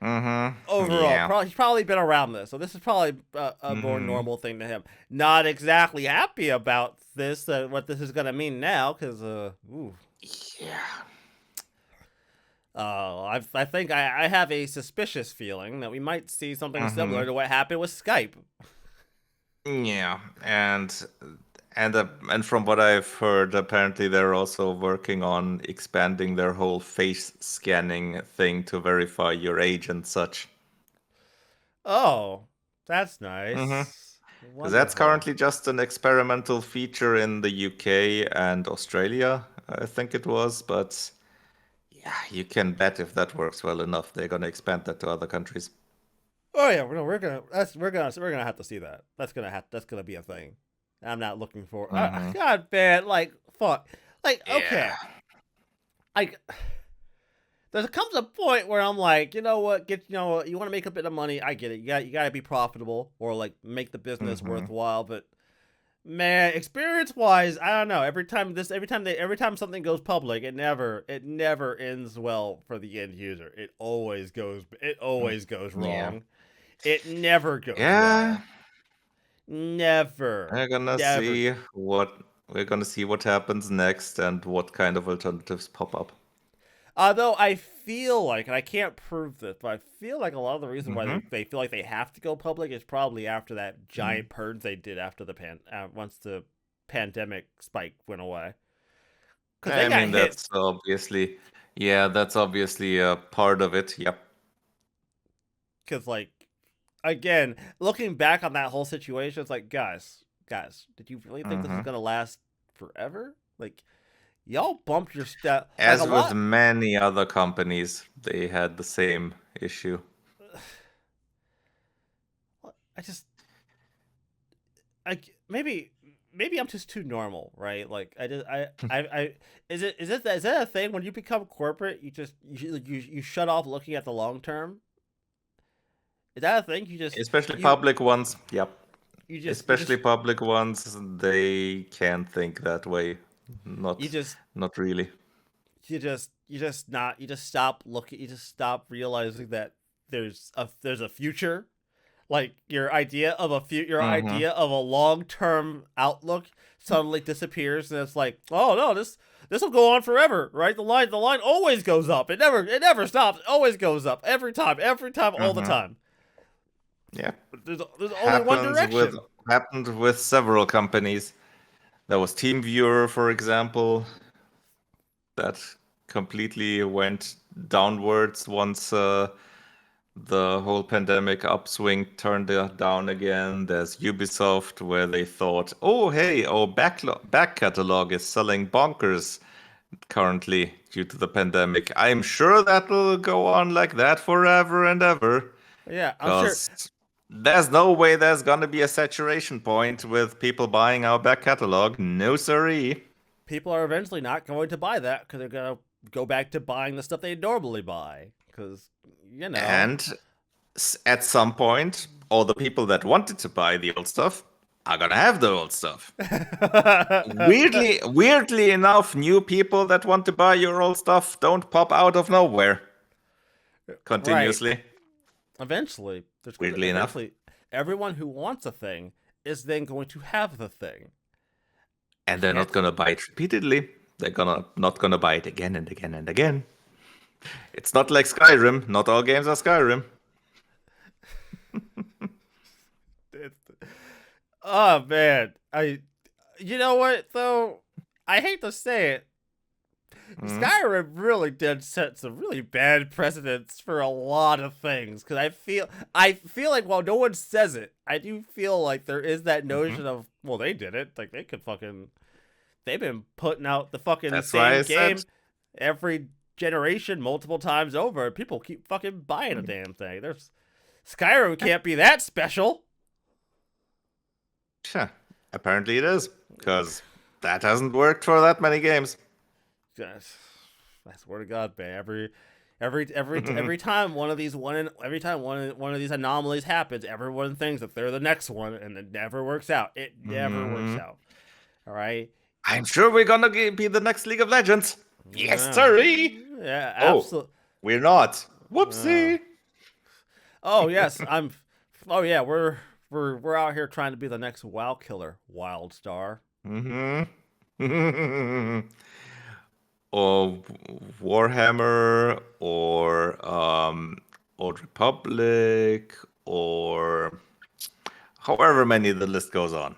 Mm-hmm. Overall, Yeah. he's probably been around this, so this is probably a more Mm-hmm. normal thing to him. Not exactly happy about this, what this is gonna mean now, because Yeah. I think I have a suspicious feeling that we might see something Mm-hmm. similar to what happened with Skype. Yeah. And from what I've heard, apparently they're also working on expanding their whole face scanning thing to verify your age and such. Oh, that's Mm-hmm. nice. Because that's Wonderful. currently just an experimental feature in the UK and Australia, I think it was. But yeah, you can bet if that works well enough, they're gonna expand that to other countries. Oh yeah, we're gonna have to see that. That's gonna be a thing. I'm not looking for. Mm-hmm. God, man, like fuck, like okay, Yeah. like there comes a point where I'm like, you know what, you want to make a bit of money. I get it. You got to be profitable, or like make the business Mm-hmm. worthwhile. But man, experience wise, I don't know. Every time something goes public, it never ends well for the end user. It always goes Yeah. wrong. It never goes Yeah. well. Never. We're gonna Never. see what we're gonna see what happens next and what kind of alternatives pop up. Although I feel like, and I can't prove this, but I feel like a lot of the reason why Mm-hmm. they feel like they have to go public is probably after that giant purge they did after once the pandemic spike went away. Because they I got mean, hit. that's obviously a part of it. Yep. Because, like, again, looking back on that whole situation, it's like, guys, did you really think this Mm-hmm. was going to last forever? Like, y'all bumped your step. Like, a As with lot. many other companies, they had the same issue. I just maybe I'm just too normal, right? Like I is that a thing when you become corporate? You shut off looking at the long term. Is that a thing? Especially You public ones. Yep. you Especially just public ones, they can't think that way. you Not just not really. you just stop looking. You just stop realizing that there's a future. Like your Mm-hmm. idea of a long term outlook suddenly disappears, and it's like, oh no, this will go on forever, right? The line always goes up. It never stops. It always goes up every time, all the Mm-hmm. time. Yeah. There's only one Happens with direction. happened with several companies. There was TeamViewer, for example, that completely went downwards once the whole pandemic upswing turned down again. There's Ubisoft, where they thought, oh, hey, our back catalog is selling bonkers currently due to the pandemic. I'm sure that'll go on like that forever and ever. Yeah, I'm sure. Because. There's no way there's gonna be a saturation point with people buying our back catalog. No siree. People are eventually not going to buy that because they're gonna go back to buying the stuff they normally buy. Because you know, And at some point, all the people that wanted to buy the old stuff are gonna have the old stuff. Weirdly enough, new people that want to buy your old stuff don't pop out of nowhere right. continuously. Eventually, Weirdly enough. eventually everyone who wants a thing is then going to have the thing. And they're not gonna buy it repeatedly. They're not gonna buy it again and again and again. It's not like Skyrim. Not all games are Skyrim. Oh man, you know what though? I hate to say it. Skyrim really did set some really bad precedents for a lot of things because I feel like while no one says it, I do feel like there is that notion of, well, they did it, like they could fucking, they've been putting out the fucking That's why I same game said every generation multiple times over, and people keep fucking buying a damn thing. There's Skyrim can't be that special. Sure. Apparently it is, because that hasn't worked for that many games. Yes. I swear to God, man. Every time one of these one of these anomalies happens, everyone thinks that they're the next one, and it never works out. It never works out. All right. I'm sure we're gonna be the next League of Legends. Yes, Yeah. sorry. Yeah, absolutely. Oh, we're not. Whoopsie. Oh yes, I'm. Oh yeah, we're out here trying to be the next WoW killer, Wildstar. Or Warhammer, or Old Republic, or however many the list goes on.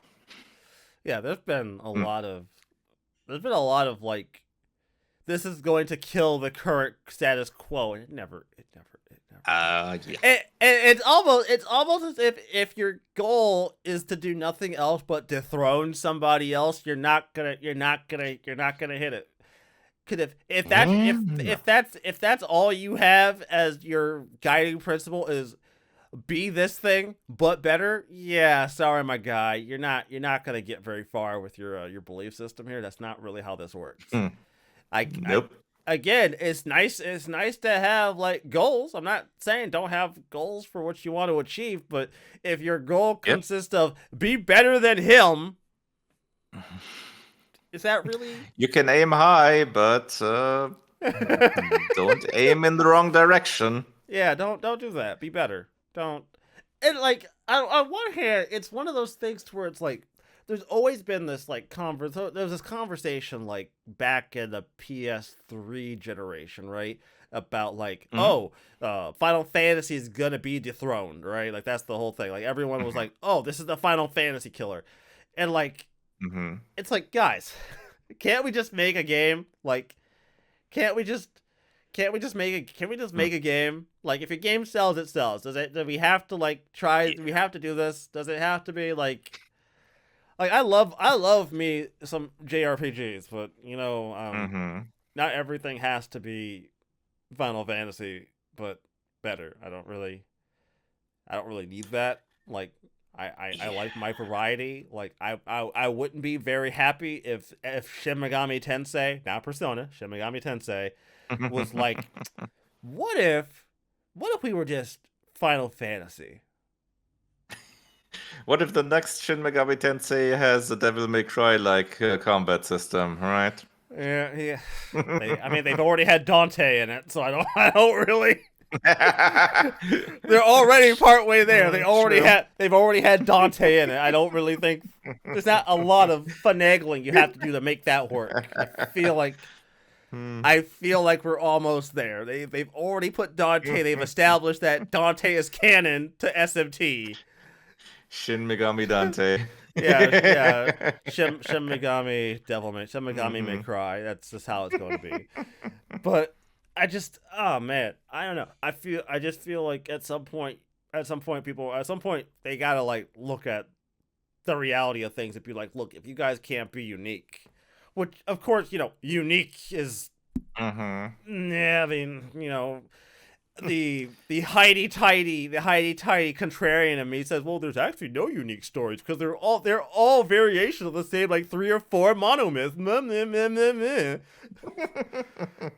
Yeah, there's been a lot of like, this is going to kill the current status quo. It never. Yeah. It's almost as if your goal is to do nothing else but dethrone somebody else, you're not gonna hit it. Cause if that's all you have as your guiding principle is be this thing but better, yeah, sorry my guy, you're not gonna get very far with your belief system here. That's not really how this works. Nope. Again, it's nice to have like goals. I'm not saying don't have goals for what you want to achieve, but if your goal consists of be better than him, is that really? You can aim high, but don't aim in the wrong direction. Yeah, don't do that. Be better. Don't. And like on one hand, it's one of those things to where it's like there's always been this like there's this conversation like back in the PS3 generation, right? About like, Final Fantasy is gonna be dethroned, right? Like that's the whole thing. Like everyone was like, oh, this is the Final Fantasy killer, and like, it's like, guys, can't we just make a game? Like, can't we just make a game? Like, if your game sells, it sells. Do we have to like try? Do we have to do this? Does it have to be like I love me some JRPGs, but you know, not everything has to be Final Fantasy, but better. I don't really need that. Like, I like my variety. Like, I wouldn't be very happy if Shin Megami Tensei, not Persona, Shin Megami Tensei, was like, what if we were just Final Fantasy? What if the next Shin Megami Tensei has a Devil May Cry like combat system, right? Yeah. I mean, they've already had Dante in it, so I don't really. They're already partway there. They've already had Dante in it. I don't really think there's not a lot of finagling you have to do to make that work. I feel like we're almost there. They've already put Dante. They've established that Dante is canon to SMT. Shin Megami Dante. Yeah. Shin Megami Devilman. Shin Megami May Cry. That's just how it's going to be. But I just, oh man, I don't know. I just feel like at some point they gotta like look at the reality of things and be like, look, if you guys can't be unique, which of course, you know, unique is, yeah, I mean, you know, the hidey tidy contrarian in me says, well, there's actually no unique stories because they're all variations of the same like 3 or 4 monomyths.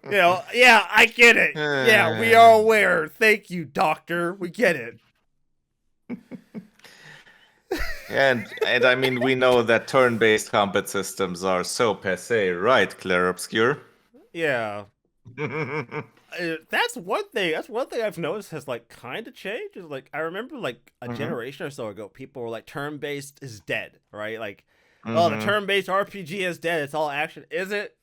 Yeah, I get it. Yeah, we are aware. Thank you, Doctor. We get it. And I mean, we know that turn-based combat systems are so passé, right, Clair Obscur? Yeah. That's one thing. That's one thing I've noticed has like kind of changed. Is like I remember like a generation or so ago, people were like turn-based is dead, right? Like, oh, the turn-based RPG is dead. It's all action. Is it?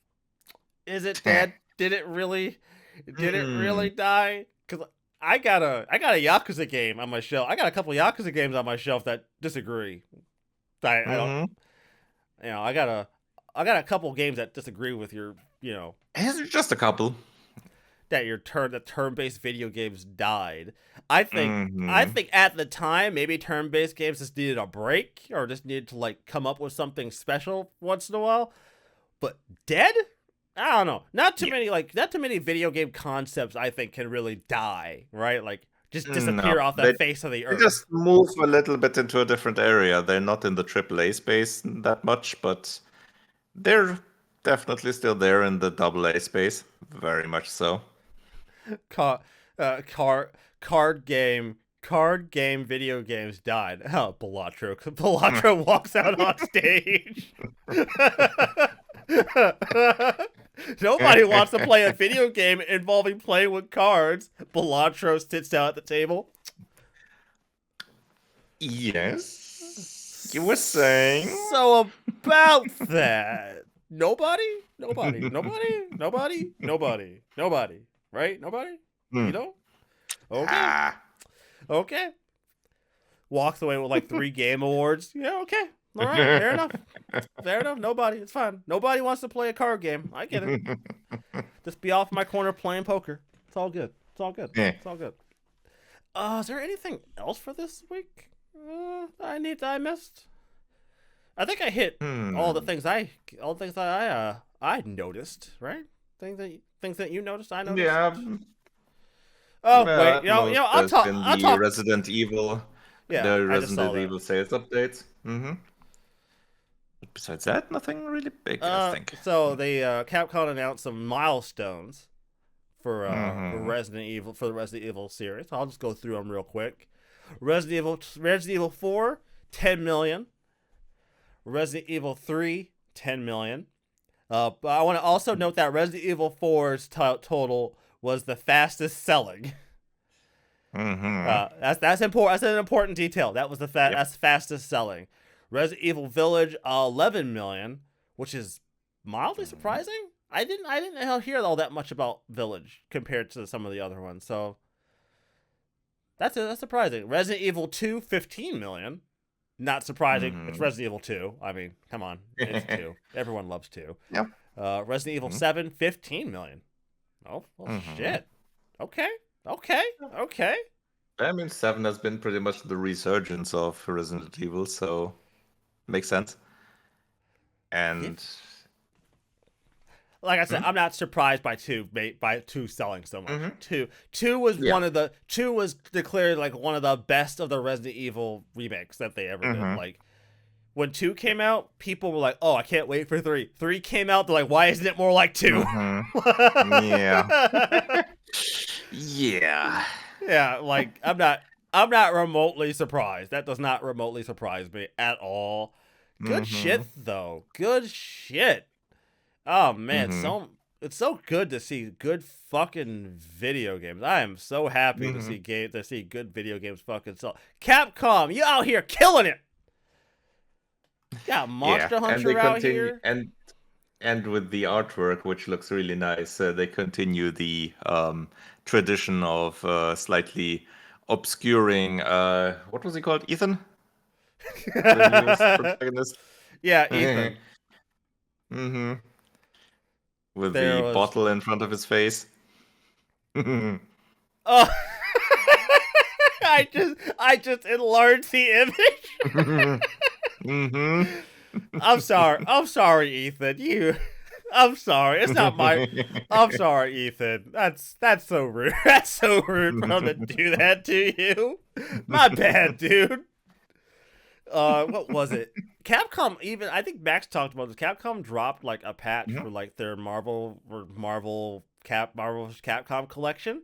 Is it dead? Did it really? Did it really die? Because I got a Yakuza game on my shelf. I got a couple Yakuza games on my shelf that disagree. I don't. I got a couple games that disagree with your. It's just a couple. That the turn-based video games died. I think at the time maybe turn-based games just needed a break or just needed to like come up with something special once in a while. But dead? I don't know. Not too many video game concepts I think can really die, right? Like just disappear off the face of the earth. They just move a little bit into a different area. They're not in the AAA space that much, but they're definitely still there in the AA space. Very much so. Card game video games died. Oh, Balatro walks out on stage. Nobody wants to play a video game involving playing with cards. Balatro sits down at the table. Yes. You were saying. So about that. Nobody? Right? Nobody? You know? Okay. Okay. Walks away with like 3 game awards. Yeah, okay. All right. Fair enough. Nobody. It's fine. Nobody wants to play a card game. I get it. Just be off my corner playing poker. It's all good. It's all good. Is there anything else for this week? I missed. I think I hit all the things I noticed, right? Things that you noticed, I noticed. Yeah. Oh wait, I'll talk. Resident Evil. Yeah, the Resident Evil sales updates. But besides that, nothing really big. I think. So they Capcom announced some milestones for Resident Evil series. I'll just go through them real quick. Resident Evil 4, 10 million. Resident Evil 3, 10 million. But I want to also note that Resident Evil 4's total was the fastest selling. That's important. That's an important detail. That was that's fastest selling. Resident Evil Village, 11 million, which is mildly surprising. I didn't hear all that much about Village compared to some of the other ones. So that's surprising. Resident Evil 2, 15 million. Not surprising. It's Resident Evil 2. I mean, come on. It's 2. Everyone loves 2. Yep. Resident Evil 7, 15 million. Oh, well, shit. Okay. I mean, 7 has been pretty much the resurgence of Resident Evil, so makes sense. And like I said, I'm not surprised by 2 selling so much. 2 was declared like one of the best of the Resident Evil remakes that they ever did. Like when 2 came out, people were like, "Oh, I can't wait for 3." 3 came out, they're like, "Why isn't it more like 2?" Yeah. Yeah. Yeah, like I'm not remotely surprised. That does not remotely surprise me at all. Good shit though. Good shit. Oh man, it's so good to see good fucking video games. I am so happy to see good video games fucking sell. Capcom, you out here killing it. Got Monster Hunter out here. And with the artwork, which looks really nice, they continue the tradition of slightly obscuring. What was he called? Ethan? The newest protagonist? Yeah, Ethan. With the bottle in front of his face. Oh, I just enlarged the image. I'm sorry, Ethan. I'm sorry. It's not my. I'm sorry, Ethan. That's so rude. That's so rude for him to do that to you. My bad, dude. What was it? Capcom even I think Max talked about this. Capcom dropped like a patch for like their Marvel vs. Capcom collection.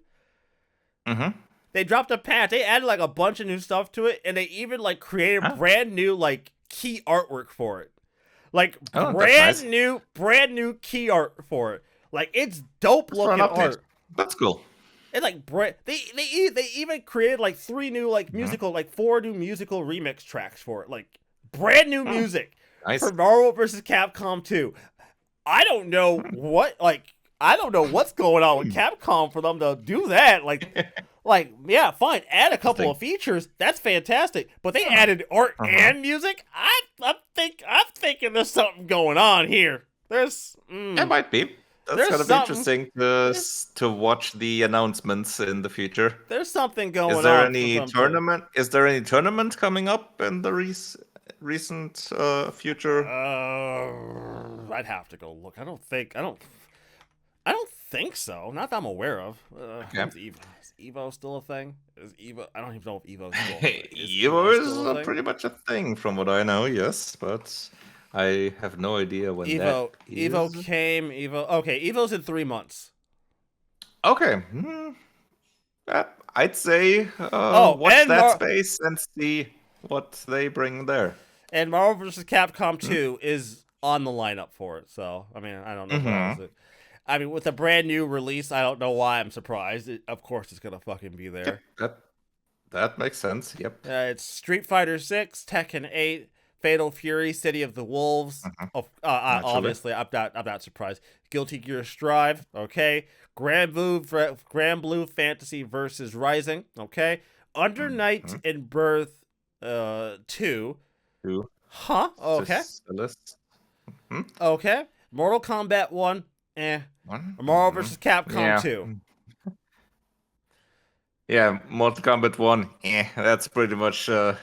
Mm-hmm. They dropped a patch. They added like a bunch of new stuff to it, and they even like created brand new like key artwork for it. Like that's nice. brand new key art for it. Like it's dope That's for an looking update. art. That's cool. And like they even created like 3 new like musical like 4 new musical remix tracks for it. Like brand new music Nice. for Marvel vs. Capcom 2. I don't know what's going on with Capcom for them to do that. Like yeah, fine, add a couple of features. That's fantastic. But they added art and music. I'm thinking there's something going on here. It might be. That's gonna be interesting to watch the announcements in the future. There's something going on. Is there any tournament? Is there any tournament coming up in the recent future? I'd have to go look. I don't think so. Not that I'm aware of. Is Evo still a thing? Is Evo? I don't even know if Evo's still a thing. Evo is pretty much a thing from what I know. Yes, but I have no idea when that is. Evo came. Okay, Evo's in 3 months. Okay. I'd say watch that space and see what they bring there. And Marvel vs. Capcom 2 is on the lineup for it. So, I mean, I don't know what else. I mean, with a brand new release, I don't know why I'm surprised. Of course, it's going to fucking be there. That makes sense. Yep. It's Street Fighter 6, Tekken 8, Fatal Fury, City of the Wolves. Obviously, I'm not surprised. Guilty Gear Strive. Okay. Grand Blue Fantasy versus Rising. Okay. Under Night in Birth 2. Huh? Okay. Okay. Mortal Kombat 1. Marvel vs. Capcom 2. Yeah, Mortal Kombat 1. That's pretty much that's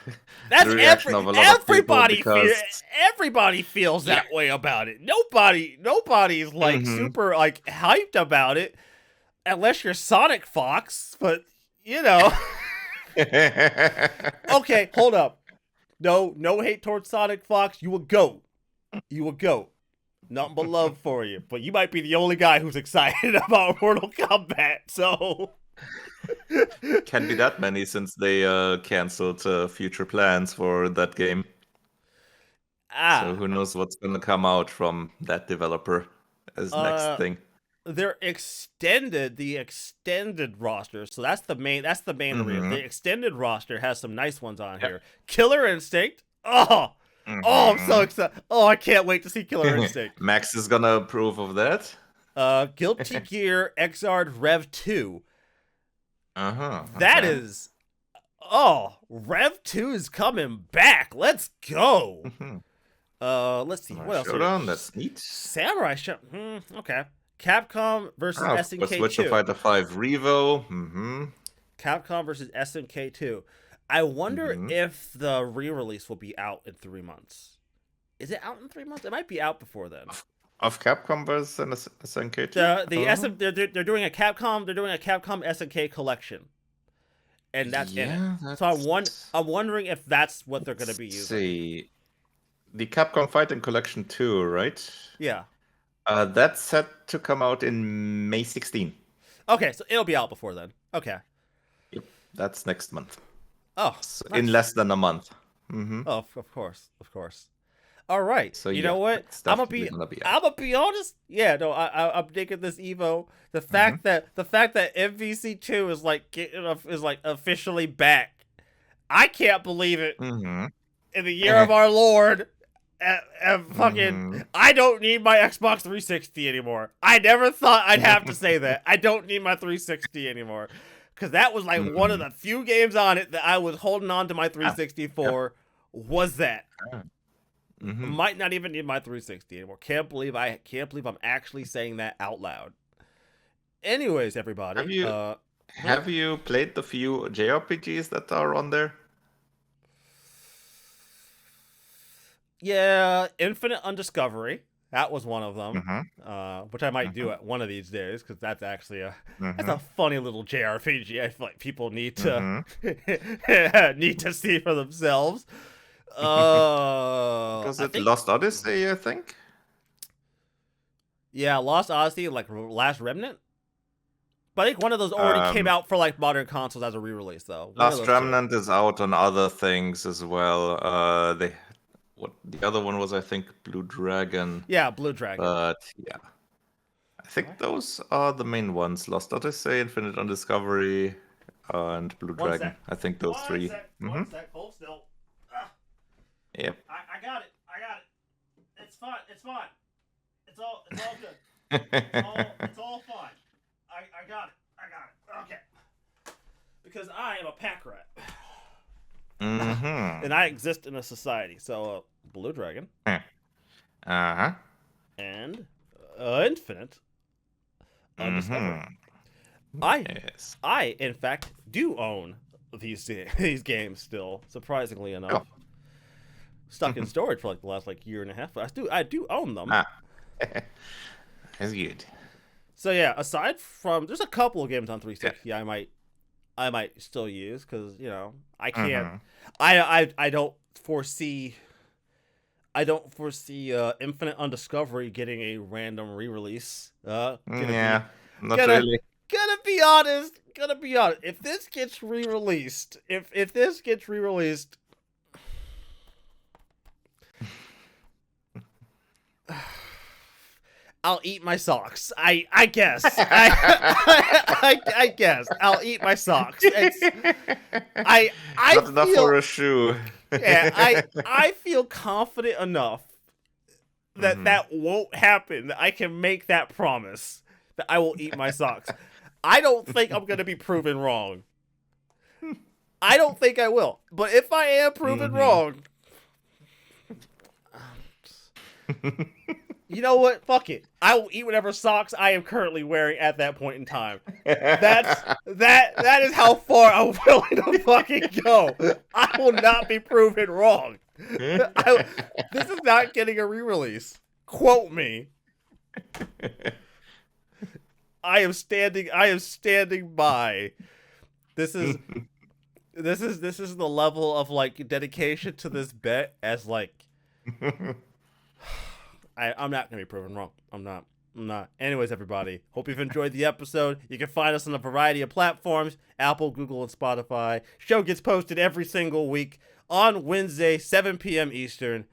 the reaction of a lot of people because everybody feels that way about it. Nobody's like super like hyped about it unless you're Sonic Fox, but you know. Okay, hold up. No hate towards Sonic Fox. You a goat. Nothing but love for you. But you might be the only guy who's excited about Mortal Kombat, so... Can't be that many since they canceled future plans for that game. So who knows what's going to come out from that developer as next thing. They're the extended roster. So that's the main reason. The extended roster has some nice ones on here. Killer Instinct. Oh, I'm so excited. Oh, I can't wait to see Killer Instinct. Max is gonna approve of that. Guilty Gear Xrd Rev 2. Okay. That is... Oh, Rev 2 is coming back. Let's go. Let's see. What else? Showdown, that's neat. Samurai Showdown. Okay. Capcom versus SNK 2. Switch to Fighter 5 Revo. Capcom versus SNK 2. I wonder if the re-release will be out in 3 months. Is it out in 3 months? It might be out before then. Of Capcom versus SNK 2? They're doing a Capcom SNK collection. And that's in it. So I'm wondering if that's what they're going to be using. See. The Capcom Fighting Collection 2, right? Yeah. That's set to come out in May 16. Okay, so it'll be out before then. Okay. Yep, that's next month. Oh, so nice. In less than a month. Oh, of course. All right. So you know what? I'm gonna be honest. Yeah, no, I'm digging this Evo. The fact that MVC2 is like officially back. I can't believe it. In the year of our Lord. I don't need my Xbox 360 anymore. I never thought I'd have to say that. I don't need my 360 anymore. Because that was like one of the few games on it that I was holding on to my 360 for. Was that. Might not even need my 360 anymore. Can't believe I'm actually saying that out loud. Anyways, everybody. Have you played the few JRPGs that are on there? Yeah, Infinite Undiscovery That was one of them, Mm-hmm. which I might do Mm-hmm. at one of these days because that's actually that's Mm-hmm. a funny little JRPG. I feel like people need to Mm-hmm. need to see for themselves. Was I it think Lost Odyssey, I think? yeah, Lost Odyssey, like Last Remnant. But I think one of those already came Um, out for like modern consoles as a re-release, though. One of Last those two. Remnant is out on other things as well. What the other one was, I think, Blue Dragon. Yeah, Blue Dragon. But yeah, I think those are the main ones: Lost Odyssey, Infinite Undiscovery, and Blue One Dragon. sec. I think those three. Mm-hmm. One sec. Hold still. Ah, Yep. I got it. I got it. It's fine. It's fine. It's all good. It's all fine. I got it. I got it. Okay. Because I am a pack rat. Mm-hmm. And I exist in a society. So, Blue Dragon Uh-huh. and Infinite Undiscovery. Mm-hmm. Yes. I, in fact, do own these games still, surprisingly enough. Oh. Stuck in storage for like the last year and a half, but I do own them. That's good. So yeah, aside from there's a couple of games on 360 I might still use because I can't. I don't foresee. Infinite Undiscovery getting a random re-release. Not gonna, really. Gonna be honest. If this gets re-released, I'll eat my socks. I guess. I guess I'll eat my socks. I Not enough feel, for a shoe. Yeah, I feel confident enough that that won't happen. That I can make that promise that I will eat my socks. I don't think I'm gonna be proven wrong. I don't think I will. But if I am proven wrong, you know what? Fuck it. I will eat whatever socks I am currently wearing at that point in time. That is how far I'm willing to fucking go. I will not be proven wrong. This is not getting a re-release. Quote me. I am standing by. This is the level of dedication to this bet as I'm not going to be proven wrong. I'm not. Anyways, everybody, hope you've enjoyed the episode. You can find us on a variety of platforms, Apple, Google, and Spotify. Show gets posted every single week on Wednesday, 7 p.m. Eastern.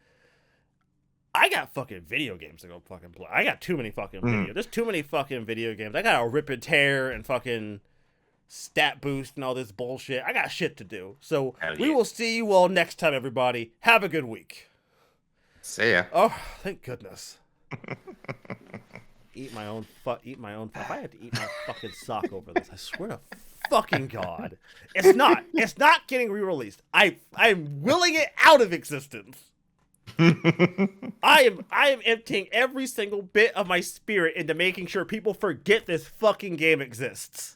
I got fucking video games to go fucking play. I got too many fucking videos. There's too many fucking video games. I got to rip and tear and fucking stat boost and all this bullshit. I got shit to do. So we will see you all next time, everybody. Have a good week. See ya. Oh, thank goodness. Eat my own. If I had to eat my fucking sock over this, I swear to fucking God, it's not getting re-released. I'm willing it out of existence. I am emptying every single bit of my spirit into making sure people forget this fucking game exists.